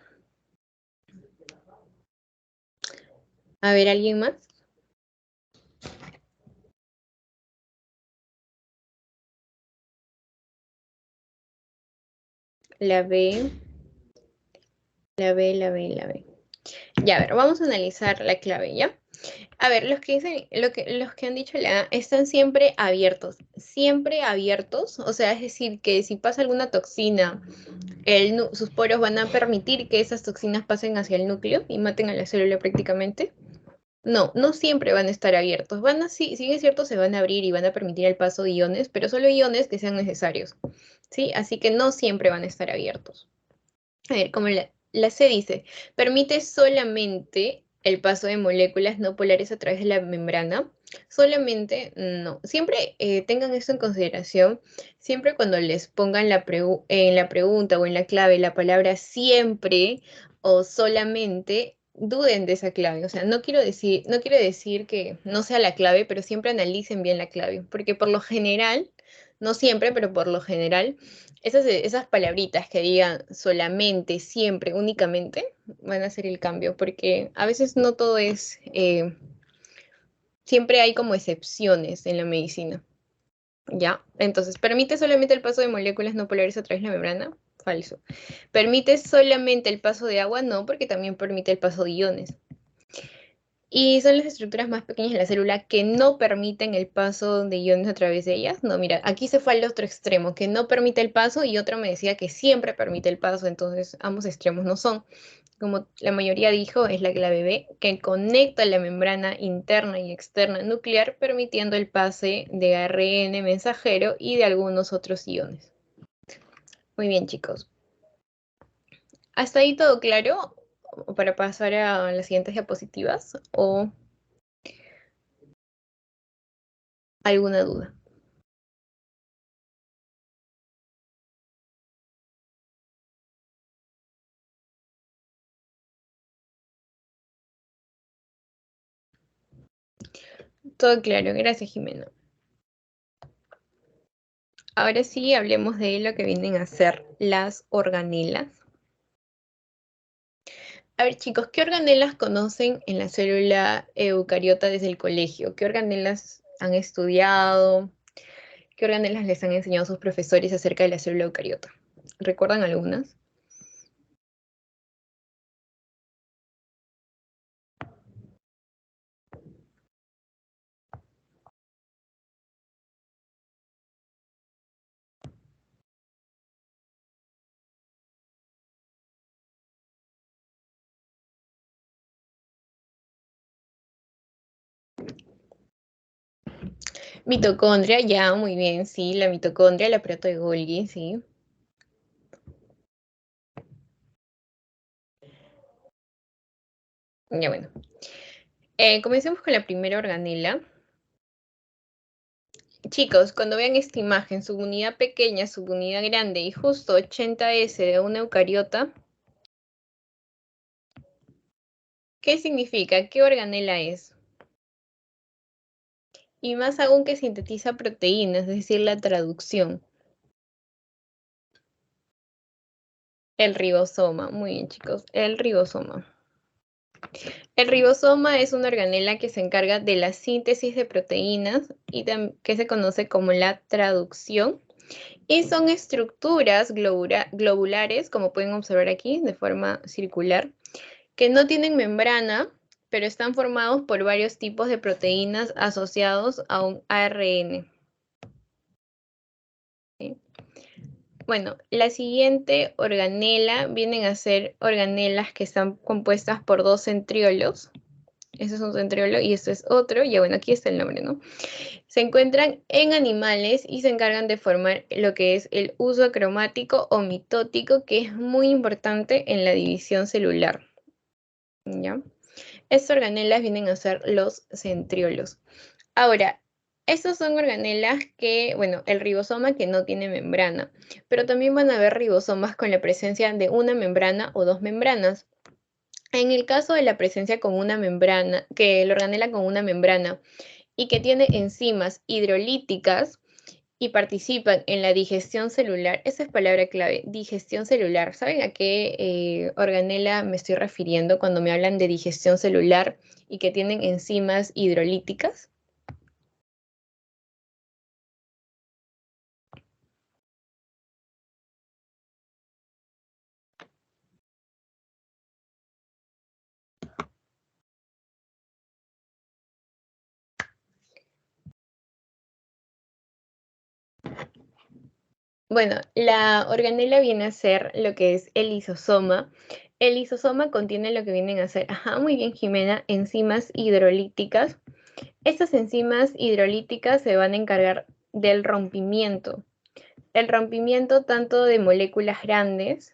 A ver, ¿alguien más? La B, la B, la B, la B. Ya, a ver, vamos a analizar la clave, ¿ya? A ver, los que dicen, los que han dicho la A están siempre abiertos, o sea, es decir, que si pasa alguna toxina, sus poros van a permitir que esas toxinas pasen hacia el núcleo y maten a la célula prácticamente. No, no siempre van a estar abiertos. Si bien es cierto, se van a abrir y van a permitir el paso de iones, pero solo iones que sean necesarios, ¿sí? Así que no siempre van a estar abiertos. A ver, como la C dice, permite solamente el paso de moléculas no polares a través de la membrana. Solamente no. Siempre tengan esto en consideración. Siempre cuando les pongan en la pregunta o en la clave la palabra siempre o solamente, duden de esa clave. O sea, no quiero decir que no sea la clave, pero siempre analicen bien la clave. Porque por lo general, no siempre, pero por lo general, esas palabritas que digan solamente, siempre, únicamente, van a hacer el cambio, porque a veces no todo es, siempre hay como excepciones en la medicina, ¿ya? Entonces, ¿permite solamente el paso de moléculas no polares a través de la membrana? Falso. ¿Permite solamente el paso de agua? No, porque también permite el paso de iones. Y son las estructuras más pequeñas de la célula que no permiten el paso de iones a través de ellas. No, mira, aquí se fue al otro extremo, que no permite el paso, y otro me decía que siempre permite el paso, entonces ambos extremos no son. Como la mayoría dijo, es la clave B, que conecta la membrana interna y externa nuclear, permitiendo el pase de ARN mensajero y de algunos otros iones. Muy bien, chicos. ¿Hasta ahí todo claro? Para pasar a las siguientes diapositivas, ¿o alguna duda? Todo claro, gracias, Jimena. Ahora sí, hablemos de lo que vienen a ser las organelas. A ver, chicos, ¿qué organelas conocen en la célula eucariota desde el colegio? ¿Qué organelas han estudiado? ¿Qué organelas les han enseñado sus profesores acerca de la célula eucariota? ¿Recuerdan algunas? Mitocondria, ya, muy bien, sí, la mitocondria, el aparato de Golgi, sí. Ya, bueno. Comencemos con la primera organela. Chicos, cuando vean esta imagen, subunidad pequeña, subunidad grande y justo 80S de una eucariota, ¿qué significa? ¿Qué organela es? Y más aún que sintetiza proteínas, es decir, la traducción. El ribosoma. Muy bien, chicos. El ribosoma. El ribosoma es una organela que se encarga de la síntesis de proteínas y que se conoce como la traducción. Y son estructuras globulares, como pueden observar aquí, de forma circular, que no tienen membrana, pero están formados por varios tipos de proteínas asociados a un ARN. Bueno, la siguiente organela vienen a ser organelas que están compuestas por dos centriolos. Ese es un centriolo y este es otro. Y bueno, aquí está el nombre, ¿no? Se encuentran en animales y se encargan de formar lo que es el uso acromático o mitótico, que es muy importante en la división celular. ¿Ya? Estas organelas vienen a ser los centriolos. Ahora, estos son organelas que, bueno, el ribosoma que no tiene membrana, pero también van a haber ribosomas con la presencia de una membrana o dos membranas. En el caso de la presencia con una membrana, que la organela con una membrana y que tiene enzimas hidrolíticas y participan en la digestión celular, esa es palabra clave, digestión celular. ¿Saben a qué organela me estoy refiriendo cuando me hablan de digestión celular y que tienen enzimas hidrolíticas? Bueno, la organela viene a ser lo que es el lisosoma. El lisosoma contiene lo que vienen a ser, ajá, muy bien, Jimena, enzimas hidrolíticas. Estas enzimas hidrolíticas se van a encargar del rompimiento. El rompimiento tanto de moléculas grandes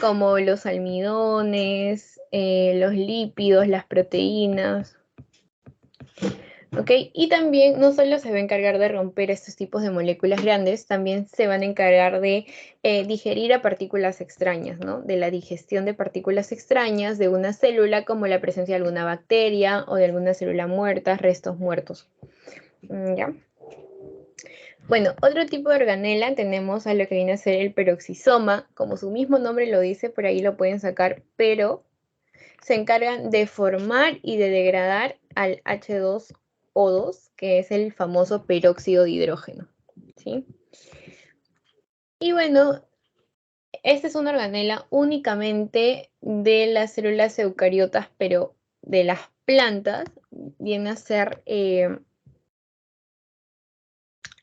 como los almidones, los lípidos, las proteínas. ¿Ok? Y también no solo se va a encargar de romper estos tipos de moléculas grandes, también se van a encargar de digerir a partículas extrañas, ¿no? De la digestión de partículas extrañas de una célula, como la presencia de alguna bacteria o de alguna célula muerta, restos muertos. ¿Ya? Bueno, otro tipo de organela tenemos a lo que viene a ser el peroxisoma. Como su mismo nombre lo dice, por ahí lo pueden sacar, pero se encargan de formar y de degradar al H2O2, que es el famoso peróxido de hidrógeno. ¿Sí? Y bueno, esta es una organela únicamente de las células eucariotas, pero de las plantas viene a ser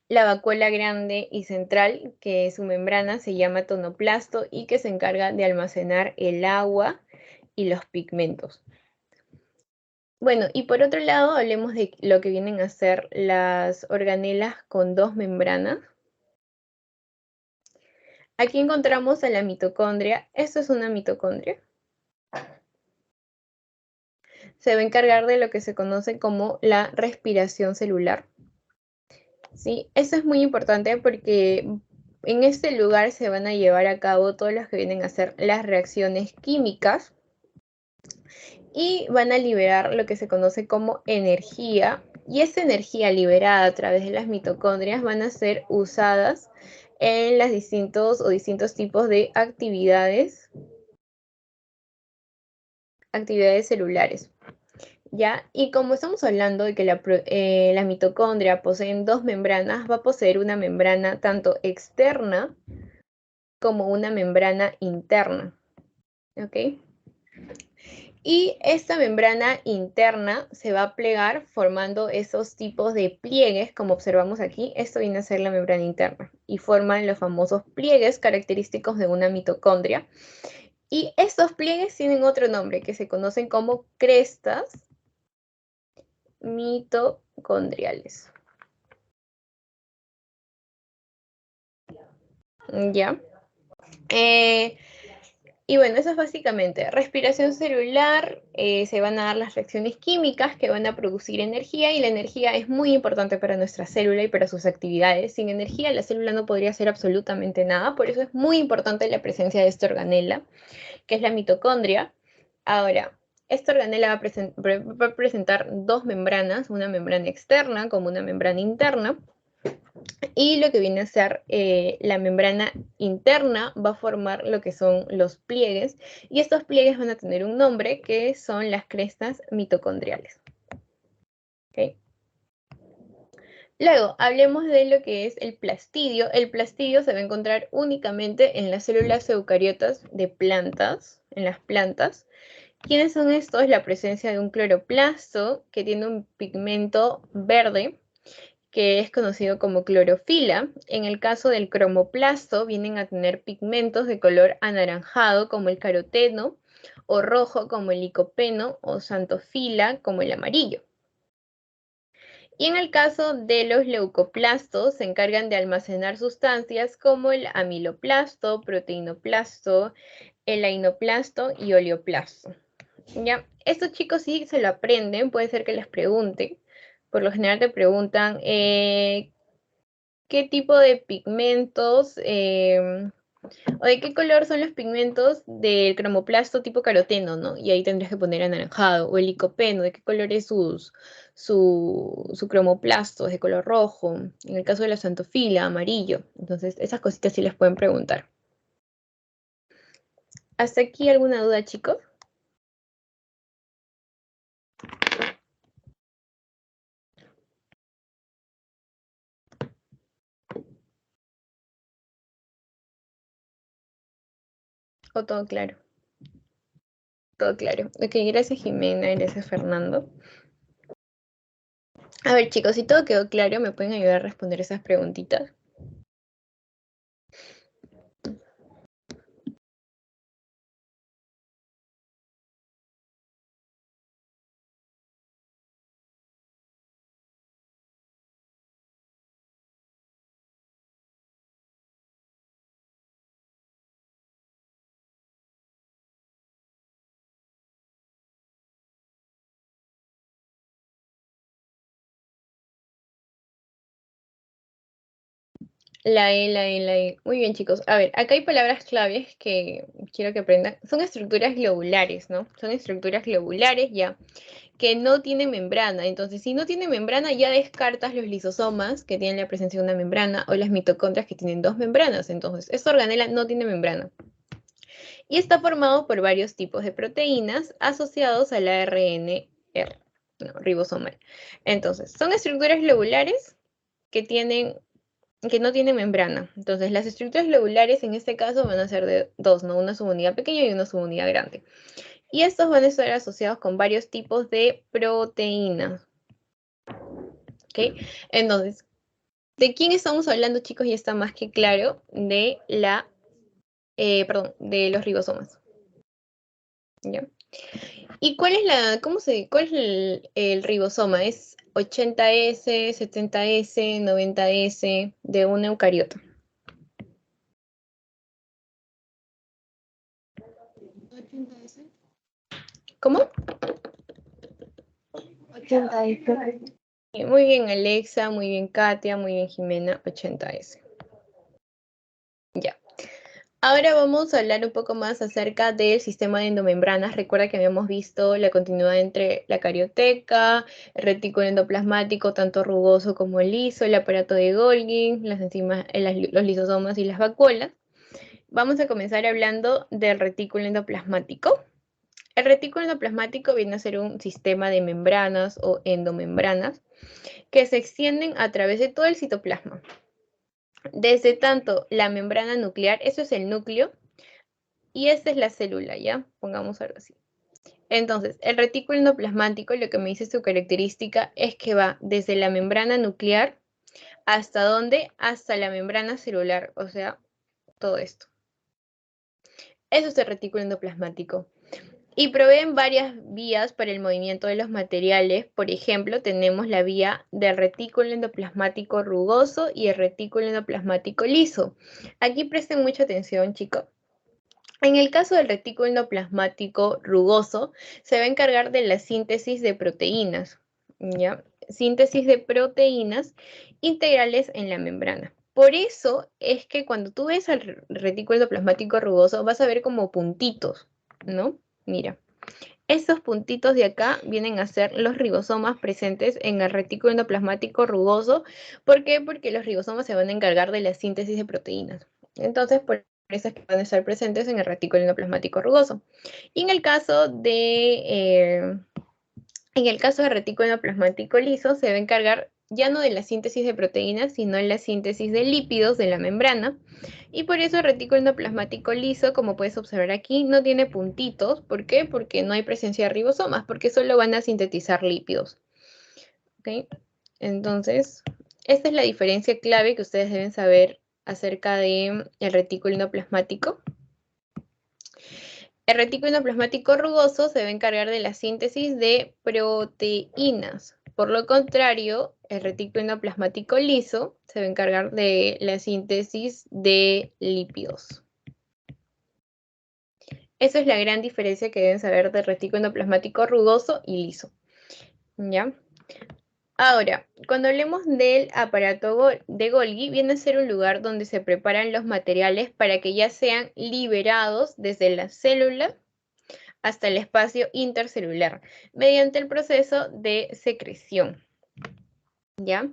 la vacuola grande y central, que su membrana se llama tonoplasto y que se encarga de almacenar el agua y los pigmentos. Bueno, y por otro lado, hablemos de lo que vienen a ser las organelas con dos membranas. Aquí encontramos a la mitocondria. Esto es una mitocondria. Se va a encargar de lo que se conoce como la respiración celular. ¿Sí? Eso es muy importante porque en este lugar se van a llevar a cabo todos los que vienen a ser las reacciones químicas y van a liberar lo que se conoce como energía. Y esa energía liberada a través de las mitocondrias van a ser usadas en los distintos tipos de actividades celulares. ¿Ya? Y como estamos hablando de que la mitocondria poseen dos membranas, va a poseer una membrana tanto externa como una membrana interna. ¿Ok? Y esta membrana interna se va a plegar formando esos tipos de pliegues, como observamos aquí. Esto viene a ser la membrana interna y forman los famosos pliegues característicos de una mitocondria. Y estos pliegues tienen otro nombre que se conocen como crestas mitocondriales. ¿Ya? Y bueno, eso es básicamente respiración celular, se van a dar las reacciones químicas que van a producir energía y la energía es muy importante para nuestra célula y para sus actividades. Sin energía la célula no podría hacer absolutamente nada, por eso es muy importante la presencia de esta organela, que es la mitocondria. Ahora, esta organela va a presentar dos membranas, una membrana externa como una membrana interna. Y lo que viene a ser la membrana interna va a formar lo que son los pliegues y estos pliegues van a tener un nombre que son las crestas mitocondriales. ¿Okay? Luego, hablemos de lo que es el plastidio. El plastidio se va a encontrar únicamente en las células eucariotas de plantas, en las plantas. ¿Quiénes son estos? La presencia de un cloroplasto que tiene un pigmento verde que es conocido como clorofila. En el caso del cromoplasto, vienen a tener pigmentos de color anaranjado, como el caroteno, o rojo, como el licopeno, o xantofila, como el amarillo. Y en el caso de los leucoplastos, se encargan de almacenar sustancias como el amiloplasto, proteinoplasto, el ainoplasto y oleoplasto. Ya, estos chicos sí se lo aprenden, puede ser que les pregunten. Por lo general te preguntan qué tipo de pigmentos o de qué color son los pigmentos del cromoplasto tipo caroteno, ¿no? Y ahí tendrías que poner anaranjado. O el licopeno, de qué color es su cromoplasto, es de color rojo. En el caso de la xantofila, amarillo. Entonces, esas cositas sí les pueden preguntar. ¿Hasta aquí alguna duda, chicos? ¿O todo claro? Todo claro. Ok, gracias Jimena, gracias Fernando. A ver chicos, si todo quedó claro, ¿me pueden ayudar a responder esas preguntitas? La E. Muy bien, chicos. A ver, acá hay palabras claves que quiero que aprendan. Son estructuras globulares, ¿no? Son estructuras globulares ya, que no tienen membrana. Entonces, si no tiene membrana, ya descartas los lisosomas, que tienen la presencia de una membrana, o las mitocondrias, que tienen dos membranas. Entonces, esta organela no tiene membrana. Y está formado por varios tipos de proteínas asociados al ARN ribosomal. Entonces, son estructuras globulares que tienen que no tiene membrana. Entonces, las estructuras globulares en este caso van a ser de dos, ¿no? Una subunidad pequeña y una subunidad grande. Y estos van a estar asociados con varios tipos de proteínas. ¿Ok? Entonces, ¿de quién estamos hablando, chicos? Ya está más que claro de de los ribosomas. ¿Ya? ¿Y cuál es el ribosoma? ¿Es 80S, 70S, 90S de un eucariota? 80S. ¿Cómo? 80S. Muy bien, Alexa, muy bien, Katia, muy bien, Jimena, 80S. Ya. Ahora vamos a hablar un poco más acerca del sistema de endomembranas. Recuerda que habíamos visto la continuidad entre la carioteca, el retículo endoplasmático, tanto rugoso como liso, el aparato de Golgi, las enzimas, los lisosomas y las vacuolas. Vamos a comenzar hablando del retículo endoplasmático. El retículo endoplasmático viene a ser un sistema de membranas o endomembranas que se extienden a través de todo el citoplasma. Desde tanto la membrana nuclear, eso es el núcleo, y esta es la célula, ¿ya? Pongamos algo así. Entonces, el retículo endoplasmático, lo que me dice su característica es que va desde la membrana nuclear hasta ¿dónde? Hasta la membrana celular, o sea, todo esto. Eso es el retículo endoplasmático. Y proveen varias vías para el movimiento de los materiales. Por ejemplo, tenemos la vía del retículo endoplasmático rugoso y el retículo endoplasmático liso. Aquí presten mucha atención, chicos. En el caso del retículo endoplasmático rugoso, se va a encargar de la síntesis de proteínas, ¿ya? Síntesis de proteínas integrales en la membrana. Por eso es que cuando tú ves al retículo endoplasmático rugoso, vas a ver como puntitos, ¿no? Mira. Estos puntitos de acá vienen a ser los ribosomas presentes en el retículo endoplasmático rugoso. ¿Por qué? Porque los ribosomas se van a encargar de la síntesis de proteínas. Entonces, por eso es que van a estar presentes en el retículo endoplasmático rugoso. Y en el caso del retículo endoplasmático liso, se va a encargar ya no de la síntesis de proteínas, sino de la síntesis de lípidos de la membrana. Y por eso el retículo endoplasmático liso, como puedes observar aquí, no tiene puntitos. ¿Por qué? Porque no hay presencia de ribosomas, porque solo van a sintetizar lípidos. ¿Ok? Entonces, Esta es la diferencia clave que ustedes deben saber acerca del retículo endoplasmático. El retículo endoplasmático rugoso se va a encargar de la síntesis de proteínas. Por lo contrario, el retículo endoplasmático liso se va a encargar de la síntesis de lípidos. Esa es la gran diferencia que deben saber del retículo endoplasmático rugoso y liso. ¿Ya? Ahora, cuando hablemos del aparato de Golgi, viene a ser un lugar donde se preparan los materiales para que ya sean liberados desde la célula hasta el espacio intercelular, mediante el proceso de secreción. ¿Ya?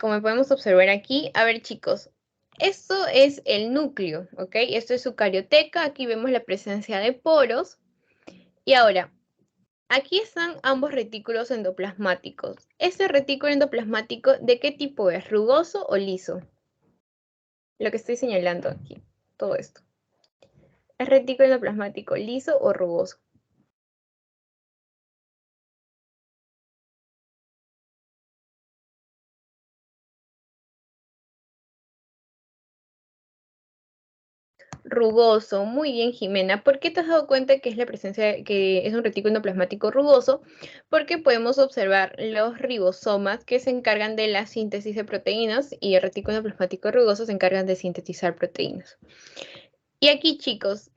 Como podemos observar aquí, a ver chicos, esto es el núcleo, ¿ok? Esto es su carioteca, aquí vemos la presencia de poros. Y ahora, aquí están ambos retículos endoplasmáticos. ¿Este retículo endoplasmático de qué tipo es? ¿Rugoso o liso? Lo que estoy señalando aquí, todo esto. ¿Es retículo endoplasmático liso o rugoso? Rugoso, muy bien Jimena. ¿Por qué te has dado cuenta que es la presencia, que es un retículo endoplasmático rugoso? Porque podemos observar los ribosomas que se encargan de la síntesis de proteínas y el retículo endoplasmático rugoso se encargan de sintetizar proteínas. Y aquí chicos,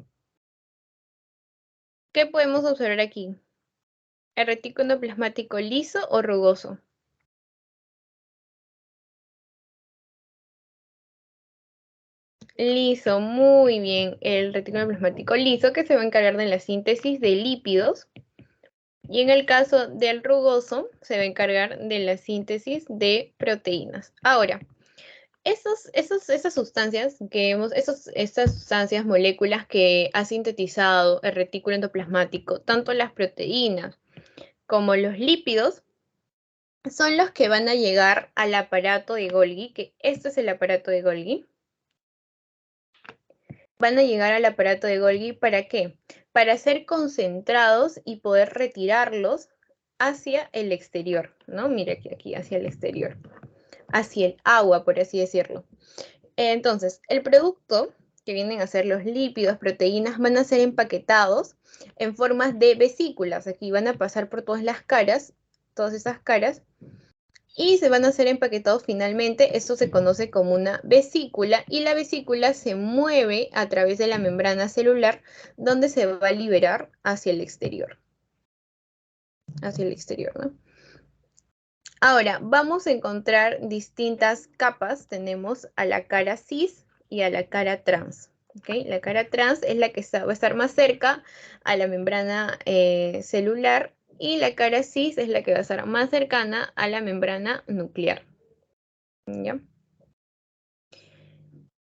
¿qué podemos observar aquí? ¿El retículo endoplasmático liso o rugoso? Liso, muy bien. El retículo endoplasmático liso que se va a encargar de la síntesis de lípidos. Y en el caso del rugoso, se va a encargar de la síntesis de proteínas. Ahora, esas sustancias que hemos, estas sustancias, moléculas que ha sintetizado el retículo endoplasmático, tanto las proteínas como los lípidos, son los que van a llegar al aparato de Golgi, que este es el aparato de Golgi. Van a llegar al aparato de Golgi, ¿para qué? Para ser concentrados y poder retirarlos hacia el exterior, ¿no? Mira aquí, hacia el exterior, hacia el agua, por así decirlo. Entonces, el producto que vienen a ser los lípidos, proteínas, van a ser empaquetados en formas de vesículas. Aquí van a pasar por todas las caras, todas esas caras, y se van a ser empaquetados finalmente. Esto se conoce como una vesícula y la vesícula se mueve a través de la membrana celular donde se va a liberar hacia el exterior. Hacia el exterior, ¿no? Ahora, vamos a encontrar distintas capas. Tenemos a la cara cis y a la cara trans. ¿Okay? La cara trans es la que va a estar más cerca a la membrana celular y la cara cis es la que va a estar más cercana a la membrana nuclear. ¿Ya?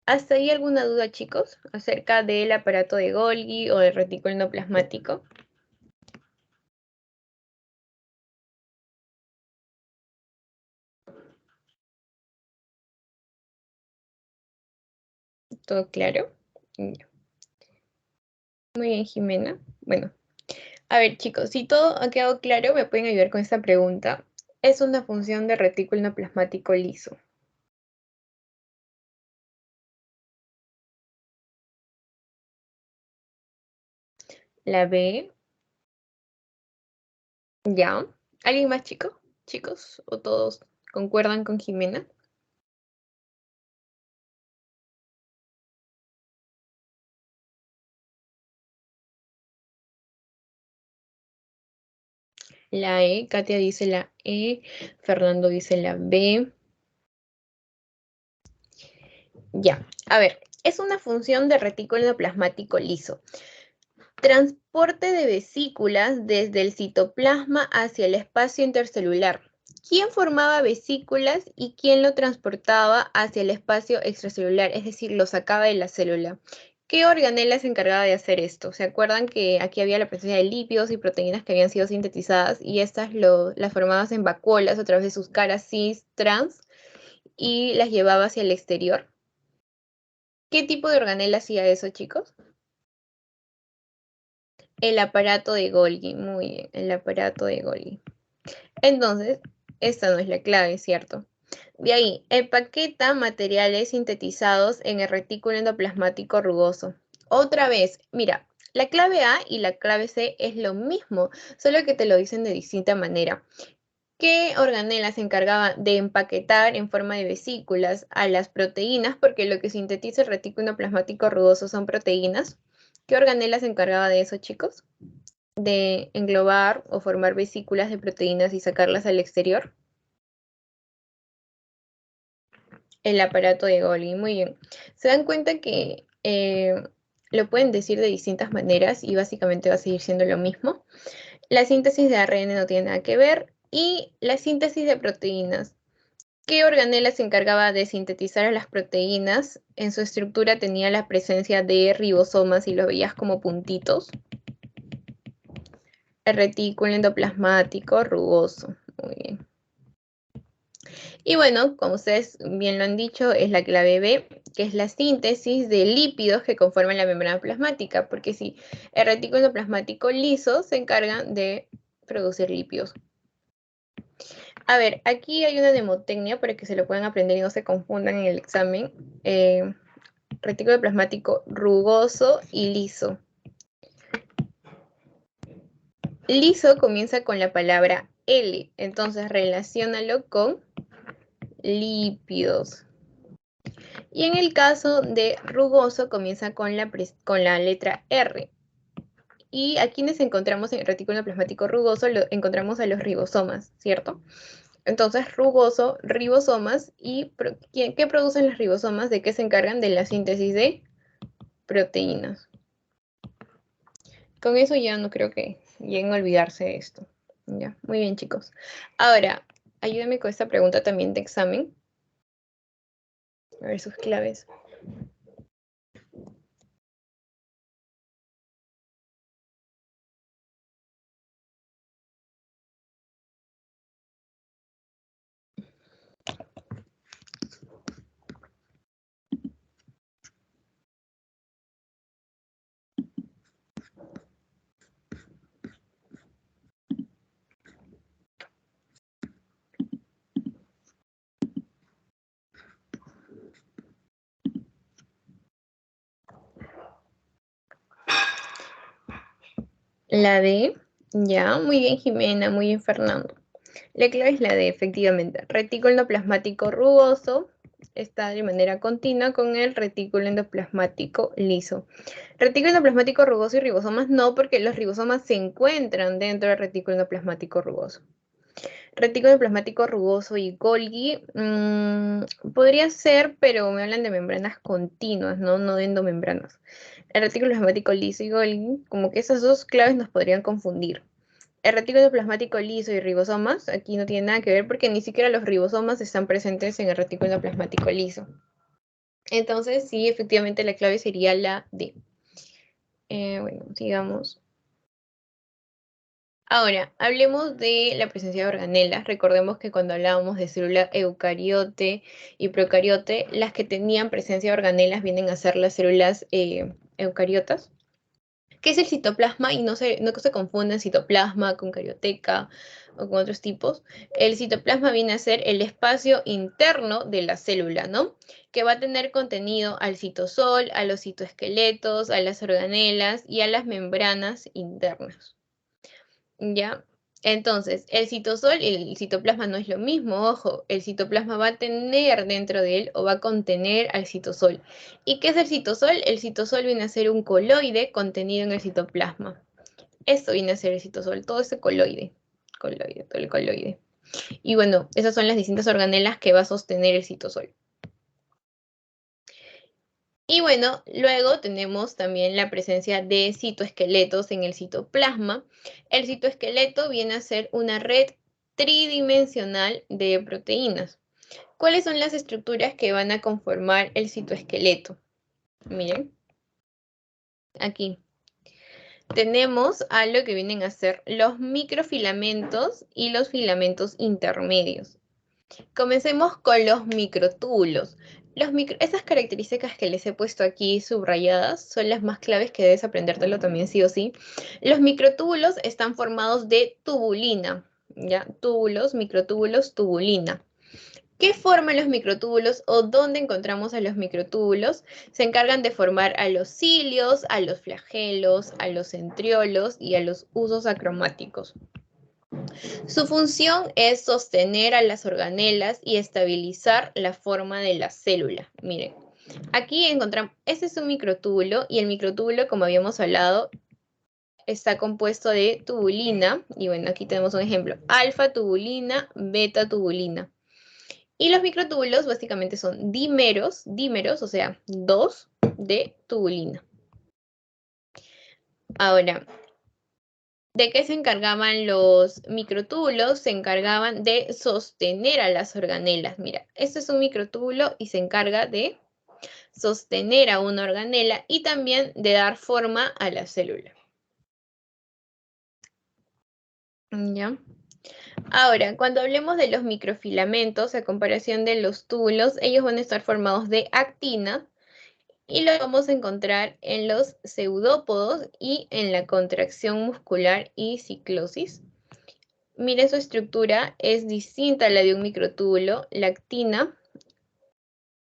¿Hasta ahí alguna duda, chicos, acerca del aparato de Golgi o del retículo endoplasmático? ¿Todo claro? Ya. Muy bien, Jimena. Bueno, a ver, chicos, si todo ha quedado claro, me pueden ayudar con esta pregunta. Es una función de retículo endoplasmático liso. La B, ya. ¿Alguien más, chicos? ¿O todos concuerdan con Jimena? La E, Katia dice la E, Fernando dice la B. Ya, a ver, es una función de retículo endoplasmático liso. Transporte de vesículas desde el citoplasma hacia el espacio intercelular. ¿Quién formaba vesículas y quién lo transportaba hacia el espacio extracelular? Es decir, lo sacaba de la célula. ¿Qué organela se encargaba de hacer esto? ¿Se acuerdan que aquí había la presencia de lípidos y proteínas que habían sido sintetizadas y estas las formabas en vacuolas a través de sus caras cis, trans y las llevaba hacia el exterior? ¿Qué tipo de organela hacía eso, chicos? El aparato de Golgi, muy bien, el aparato de Golgi. Entonces, esta no es la clave, ¿cierto? De ahí, empaqueta materiales sintetizados en el retículo endoplasmático rugoso. Otra vez, mira, la clave A y la clave C es lo mismo, solo que te lo dicen de distinta manera. ¿Qué organela se encargaba de empaquetar en forma de vesículas a las proteínas? Porque lo que sintetiza el retículo endoplasmático rugoso son proteínas. ¿Qué organela se encargaba de eso, chicos? De englobar o formar vesículas de proteínas y sacarlas al exterior. El aparato de Golgi, muy bien. Se dan cuenta que lo pueden decir de distintas maneras y básicamente va a seguir siendo lo mismo. La síntesis de ARN no tiene nada que ver. Y la síntesis de proteínas. ¿Qué organela se encargaba de sintetizar a las proteínas? En su estructura tenía la presencia de ribosomas y lo veías como puntitos. El retículo endoplasmático rugoso. Muy bien. Y bueno, como ustedes bien lo han dicho, es la clave B, que es la síntesis de lípidos que conforman la membrana plasmática, porque si el retículo endoplasmático liso se encarga de producir lípidos. A ver, aquí hay una mnemotecnia para que se lo puedan aprender y no se confundan en el examen. Retículo plasmático rugoso y liso. Liso comienza con la palabra L, entonces relaciónalo con lípidos. Y en el caso de rugoso comienza con la letra R. Y a quienes encontramos en el retículo plasmático rugoso, encontramos a los ribosomas, ¿cierto? Entonces, rugoso, ribosomas, ¿y qué producen los ribosomas? ¿De qué se encargan? De la síntesis de proteínas. Con eso ya no creo que lleguen a olvidarse de esto. Ya, muy bien, chicos. Ahora, ayúdenme con esta pregunta también de examen. A ver sus claves. La D, ya, muy bien, Jimena, muy bien, Fernando. La clave es la D, efectivamente. Retículo endoplasmático rugoso está de manera continua con el retículo endoplasmático liso. Retículo endoplasmático rugoso y ribosomas no, porque los ribosomas se encuentran dentro del retículo endoplasmático rugoso. Retículo endoplasmático rugoso y Golgi podría ser, pero me hablan de membranas continuas, no de endomembranas. El retículo endoplasmático liso y Golgi, como que esas dos claves nos podrían confundir. El retículo plasmático liso y ribosomas, aquí no tiene nada que ver porque ni siquiera los ribosomas están presentes en el retículo plasmático liso. Entonces, sí, efectivamente la clave sería la D. Bueno, sigamos. Ahora, hablemos de la presencia de organelas. Recordemos que cuando hablábamos de célula eucariote y procariote, las que tenían presencia de organelas vienen a ser las células eucariotas. ¿Qué es el citoplasma? Y no se confunden citoplasma con carioteca o con otros tipos. El citoplasma viene a ser el espacio interno de la célula, ¿no? Que va a tener contenido al citosol, a los citoesqueletos, a las organelas y a las membranas internas. ¿Ya? Entonces, el citosol y el citoplasma no es lo mismo, ojo, el citoplasma va a tener dentro de él o va a contener al citosol. ¿Y qué es el citosol? El citosol viene a ser un coloide contenido en el citoplasma. Esto viene a ser el citosol, todo ese coloide, todo el coloide. Y bueno, esas son las distintas organelas que va a sostener el citosol. Y bueno, luego tenemos también la presencia de citoesqueletos en el citoplasma. El citoesqueleto viene a ser una red tridimensional de proteínas. ¿Cuáles son las estructuras que van a conformar el citoesqueleto? Miren, aquí tenemos a lo que vienen a ser los microfilamentos y los filamentos intermedios. Comencemos con los microtúbulos. Esas características que les he puesto aquí subrayadas son las más claves que debes aprendértelo también sí o sí. Los microtúbulos están formados de tubulina, ¿ya? Túbulos, microtúbulos, tubulina. ¿Qué forman los microtúbulos o dónde encontramos a los microtúbulos? Se encargan de formar a los cilios, a los flagelos, a los centriolos y a los usos acromáticos. Su función es sostener a las organelas y estabilizar la forma de la célula. Miren, aquí encontramos, este es un microtúbulo y el microtúbulo, como habíamos hablado, está compuesto de tubulina, y bueno, aquí tenemos un ejemplo, alfa tubulina, beta tubulina. Y los microtúbulos básicamente son dímeros, o sea, dos de tubulina. Ahora, ¿de qué se encargaban los microtúbulos? Se encargaban de sostener a las organelas. Mira, este es un microtúbulo y se encarga de sostener a una organela y también de dar forma a la célula. ¿Ya? Ahora, cuando hablemos de los microfilamentos, a comparación de los túbulos, ellos van a estar formados de actina y lo vamos a encontrar en los pseudópodos y en la contracción muscular y ciclosis. Miren, su estructura es distinta a la de un microtúbulo. La actina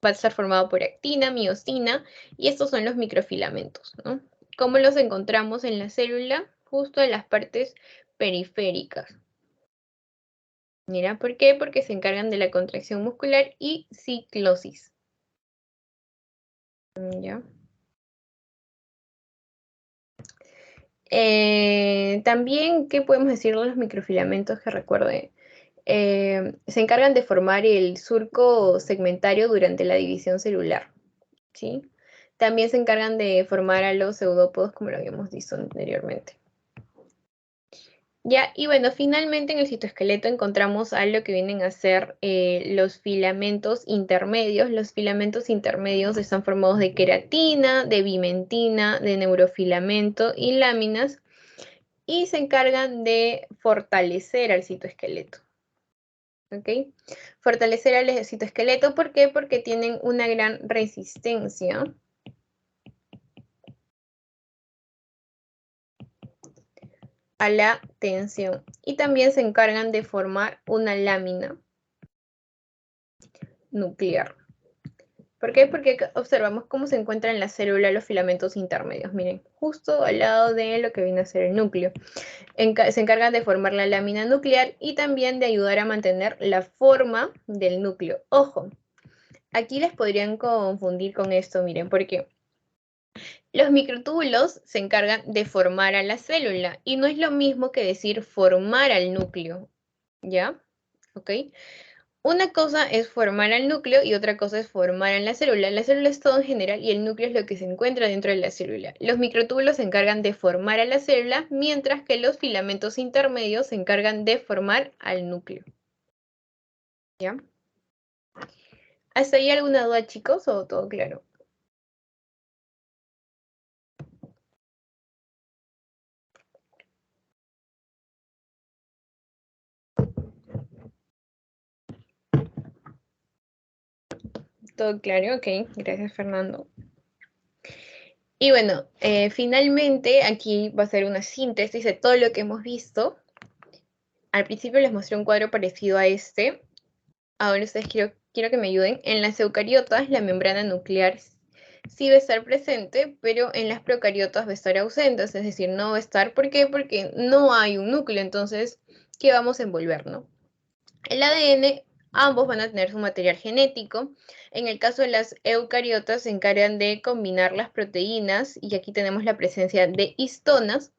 va a estar formado por actina, miosina, y estos son los microfilamentos, ¿no? ¿Cómo los encontramos en la célula? Justo en las partes periféricas. Mira, ¿por qué? Porque se encargan de la contracción muscular y ciclosis. ¿Ya? También, ¿qué podemos decir de los microfilamentos que recuerde? Se encargan de formar el surco segmentario durante la división celular, ¿sí? También se encargan de formar a los pseudópodos, como lo habíamos visto anteriormente. Ya, y bueno, finalmente en el citoesqueleto encontramos algo que vienen a ser los filamentos intermedios. Los filamentos intermedios están formados de queratina, de bimentina, de neurofilamento y láminas, y se encargan de fortalecer al citoesqueleto. ¿Ok? Fortalecer al citoesqueleto, ¿por qué? Porque tienen una gran resistencia a la tensión. Y también se encargan de formar una lámina nuclear. ¿Por qué? Porque observamos cómo se encuentran en la célula los filamentos intermedios. Miren, justo al lado de lo que viene a ser el núcleo. Se encargan de formar la lámina nuclear y también de ayudar a mantener la forma del núcleo. Ojo, aquí les podrían confundir con esto, miren, porque los microtúbulos se encargan de formar a la célula y no es lo mismo que decir formar al núcleo, ¿ya? ¿Ok? Una cosa es formar al núcleo y otra cosa es formar a la célula. La célula es todo en general y el núcleo es lo que se encuentra dentro de la célula. Los microtúbulos se encargan de formar a la célula, mientras que los filamentos intermedios se encargan de formar al núcleo. ¿Ya? ¿Hasta ahí alguna duda, chicos, o todo claro? Todo claro, ok. Gracias, Fernando. Y bueno, finalmente aquí va a ser una síntesis de todo lo que hemos visto. Al principio les mostré un cuadro parecido a este. Ahora ustedes quiero que me ayuden. En las eucariotas la membrana nuclear sí va a estar presente, pero en las procariotas va a estar ausente, es decir, no va a estar. ¿Por qué? Porque no hay un núcleo, entonces, ¿qué vamos a envolver, no? El ADN, ambos van a tener su material genético. En el caso de las eucariotas se encargan de combinar las proteínas y aquí tenemos la presencia de histonas.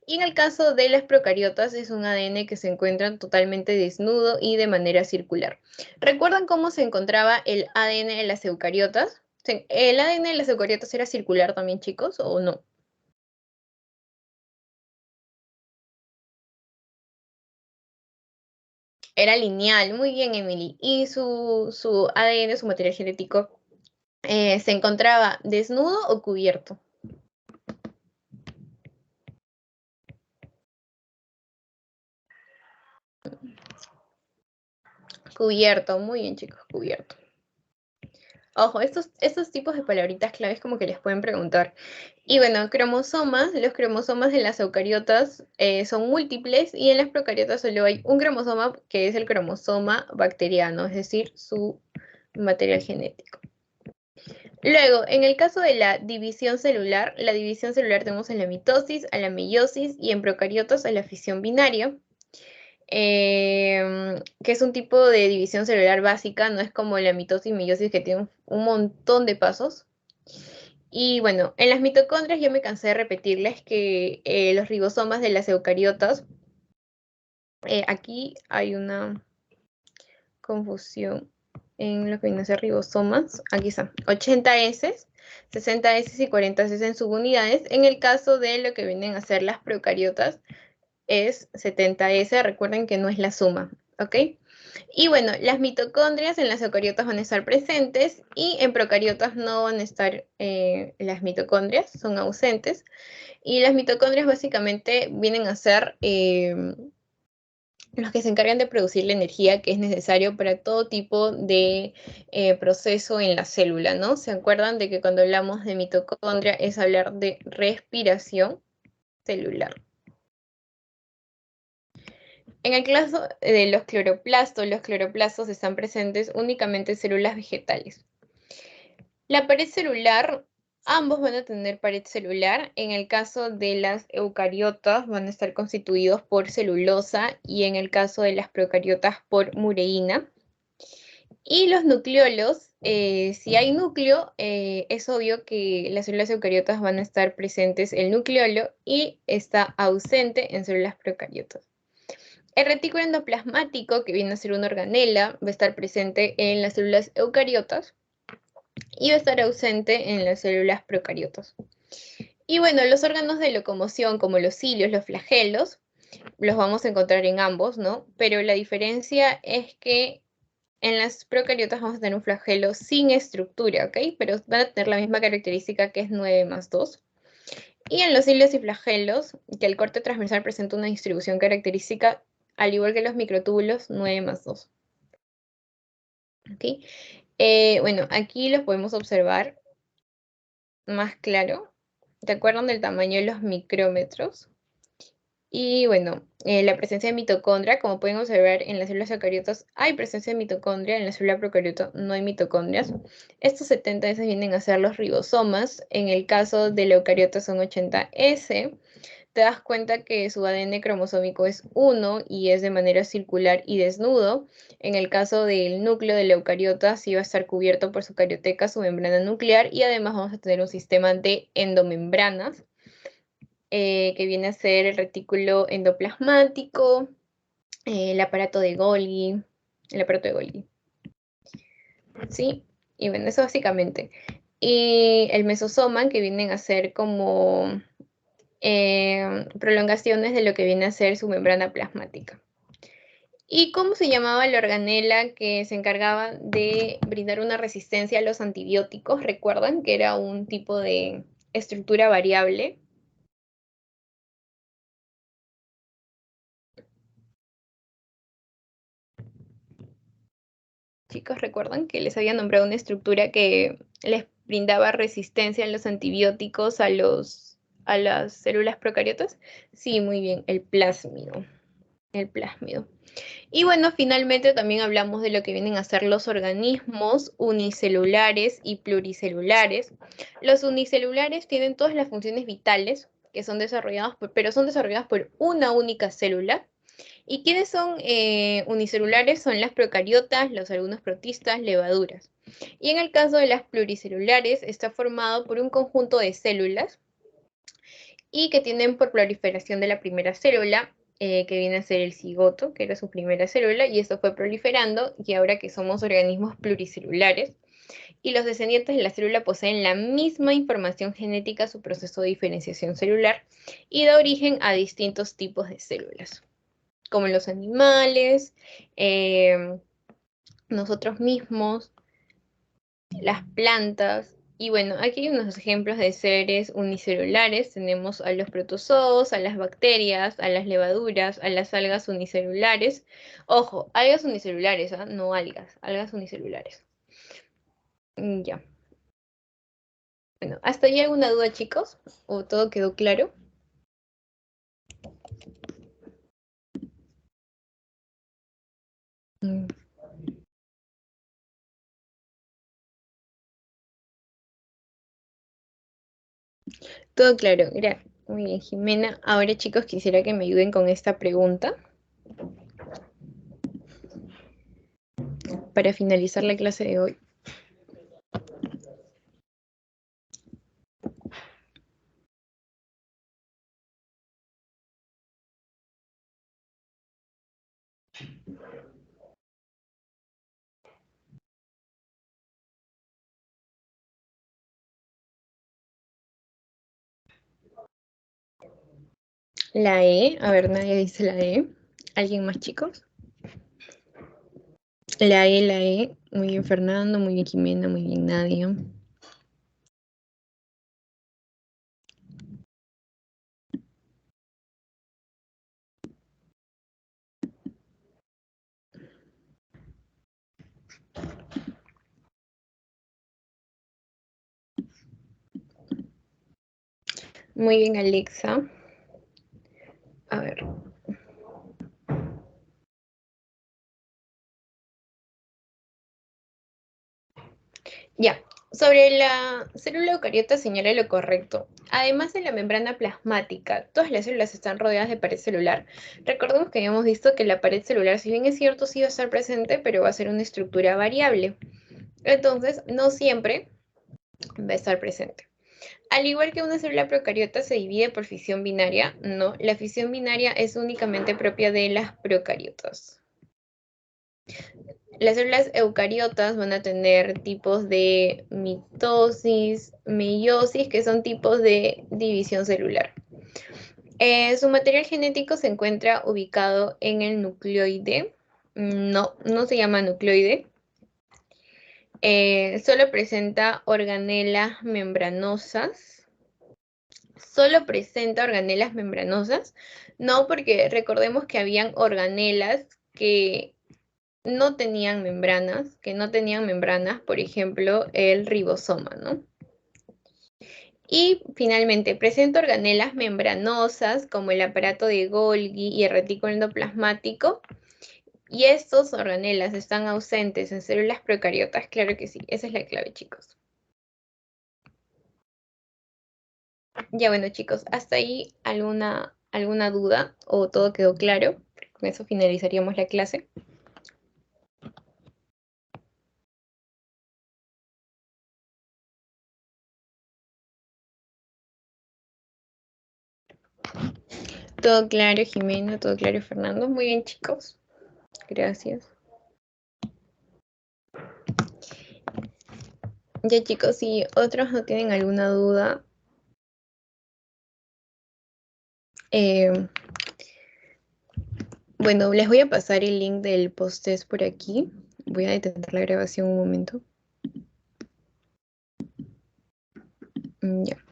Y en el caso de las procariotas es un ADN que se encuentra totalmente desnudo y de manera circular. ¿Recuerdan cómo se encontraba el ADN de las eucariotas? ¿El ADN de las eucariotas era circular también, chicos, o no? Era lineal, muy bien, Emily. Y su ADN, su material genético, ¿se encontraba desnudo o cubierto? Cubierto, muy bien chicos, cubierto. Ojo, estos tipos de palabritas claves como que les pueden preguntar. Y bueno, cromosomas, los cromosomas de las eucariotas son múltiples y en las procariotas solo hay un cromosoma que es el cromosoma bacteriano, es decir, su material genético. Luego, en el caso de la división celular tenemos a la mitosis, a la meiosis y en procariotas a la fisión binaria. Que es un tipo de división celular básica, no es como la mitosis y meiosis que tienen un montón de pasos. Y bueno, en las mitocondrias ya me cansé de repetirles que los ribosomas de las eucariotas, aquí hay una confusión en lo que viene a ser ribosomas, aquí están, 80 S, 60 S y 40 S en subunidades. En el caso de lo que vienen a ser las procariotas, es 70S, recuerden que no es la suma, ¿ok? Y bueno, las mitocondrias en las eucariotas van a estar presentes y en procariotas no van a estar las mitocondrias, son ausentes. Y las mitocondrias básicamente vienen a ser los que se encargan de producir la energía que es necesario para todo tipo de proceso en la célula, ¿no? ¿Se acuerdan de que cuando hablamos de mitocondria es hablar de respiración celular? En el caso de los cloroplastos están presentes únicamente en células vegetales. La pared celular, ambos van a tener pared celular. En el caso de las eucariotas van a estar constituidos por celulosa y en el caso de las procariotas por mureína. Y los nucleolos, si hay núcleo, es obvio que las células eucariotas van a estar presentes el nucleolo y está ausente en células procariotas. El retículo endoplasmático, que viene a ser una organela, va a estar presente en las células eucariotas y va a estar ausente en las células procariotas. Y bueno, los órganos de locomoción, como los cilios, los flagelos, los vamos a encontrar en ambos, ¿no? Pero la diferencia es que en las procariotas vamos a tener un flagelo sin estructura, ¿ok? Pero van a tener la misma característica que es 9 más 2. Y en los cilios y flagelos, que el corte transversal presenta una distribución característica, al igual que los microtúbulos, 9 más 2. ¿Ok? Bueno, aquí los podemos observar más claro. ¿Te acuerdan del tamaño de los micrómetros? Y bueno, la presencia de mitocondria, como pueden observar en las células eucariotas, hay presencia de mitocondria, en la célula procariota no hay mitocondrias. Estos 70S vienen a ser los ribosomas, en el caso de la eucariota son 80S. Te das cuenta que su ADN cromosómico es 1 y es de manera circular y desnudo. En el caso del núcleo de la eucariota, sí va a estar cubierto por su carioteca, su membrana nuclear, y además vamos a tener un sistema de endomembranas, que viene a ser el retículo endoplasmático, el aparato de Golgi, ¿sí? Y bueno, eso básicamente. Y el mesosoma, que vienen a ser como prolongaciones de lo que viene a ser su membrana plasmática. ¿Y cómo se llamaba la organela que se encargaba de brindar una resistencia a los antibióticos? ¿Recuerdan que era un tipo de estructura variable? Chicos, ¿recuerdan que les había nombrado una estructura que les brindaba resistencia a los antibióticos a las células procariotas? Sí, muy bien, el plásmido. El plásmido. Y bueno, finalmente también hablamos de lo que vienen a ser los organismos unicelulares y pluricelulares. Los unicelulares tienen todas las funciones vitales que son desarrolladas pero son desarrolladas por una única célula. ¿Y quiénes son unicelulares? Son las procariotas, los algunos protistas, levaduras. Y en el caso de las pluricelulares, está formado por un conjunto de células y que tienen por proliferación de la primera célula, que viene a ser el cigoto, que era su primera célula, y esto fue proliferando, y ahora que somos organismos pluricelulares, y los descendientes de la célula poseen la misma información genética, su proceso de diferenciación celular, y da origen a distintos tipos de células, como los animales, nosotros mismos, las plantas. Y bueno, aquí hay unos ejemplos de seres unicelulares. Tenemos a los protozoos, a las bacterias, a las levaduras, a las algas unicelulares. Ojo, algas unicelulares, ¿ah? No algas, algas unicelulares. Ya. Bueno, ¿hasta ahí alguna duda, chicos? ¿O todo quedó claro? Mm, todo claro. Muy bien, Jimena. Ahora, chicos, quisiera que me ayuden con esta pregunta para finalizar la clase de hoy. La E, a ver, nadie dice la E. ¿Alguien más, chicos? La E, la E. Muy bien, Fernando, muy bien, Jimena, muy bien, Nadia. Muy bien, Alexa. A ver. Ya, sobre la célula eucariota señala lo correcto. Además de la membrana plasmática, todas las células están rodeadas de pared celular. Recordemos que habíamos visto que la pared celular, si bien es cierto, sí va a estar presente, pero va a ser una estructura variable. Entonces, no siempre va a estar presente. Al igual que una célula procariota se divide por fisión binaria, no, la fisión binaria es únicamente propia de las procariotas. Las células eucariotas van a tener tipos de mitosis, meiosis, que son tipos de división celular. Su material genético se encuentra ubicado en el nucleoide. No, no se llama nucleoide. Solo presenta organelas membranosas. Solo presenta organelas membranosas. No, porque recordemos que habían organelas que no tenían membranas, por ejemplo, el ribosoma, ¿no? Y finalmente, presenta organelas membranosas como el aparato de Golgi y el retículo endoplasmático. Y estos organelas están ausentes en células procariotas, claro que sí, esa es la clave, chicos. Ya bueno, chicos, ¿hasta ahí alguna duda o todo quedó claro? Con eso finalizaríamos la clase. Todo claro, Jimena, todo claro, Fernando. Muy bien, chicos. Gracias. Ya, chicos, si otros no tienen alguna duda, eh, bueno, les voy a pasar el link del post-test por aquí. Voy a detener la grabación un momento. Ya.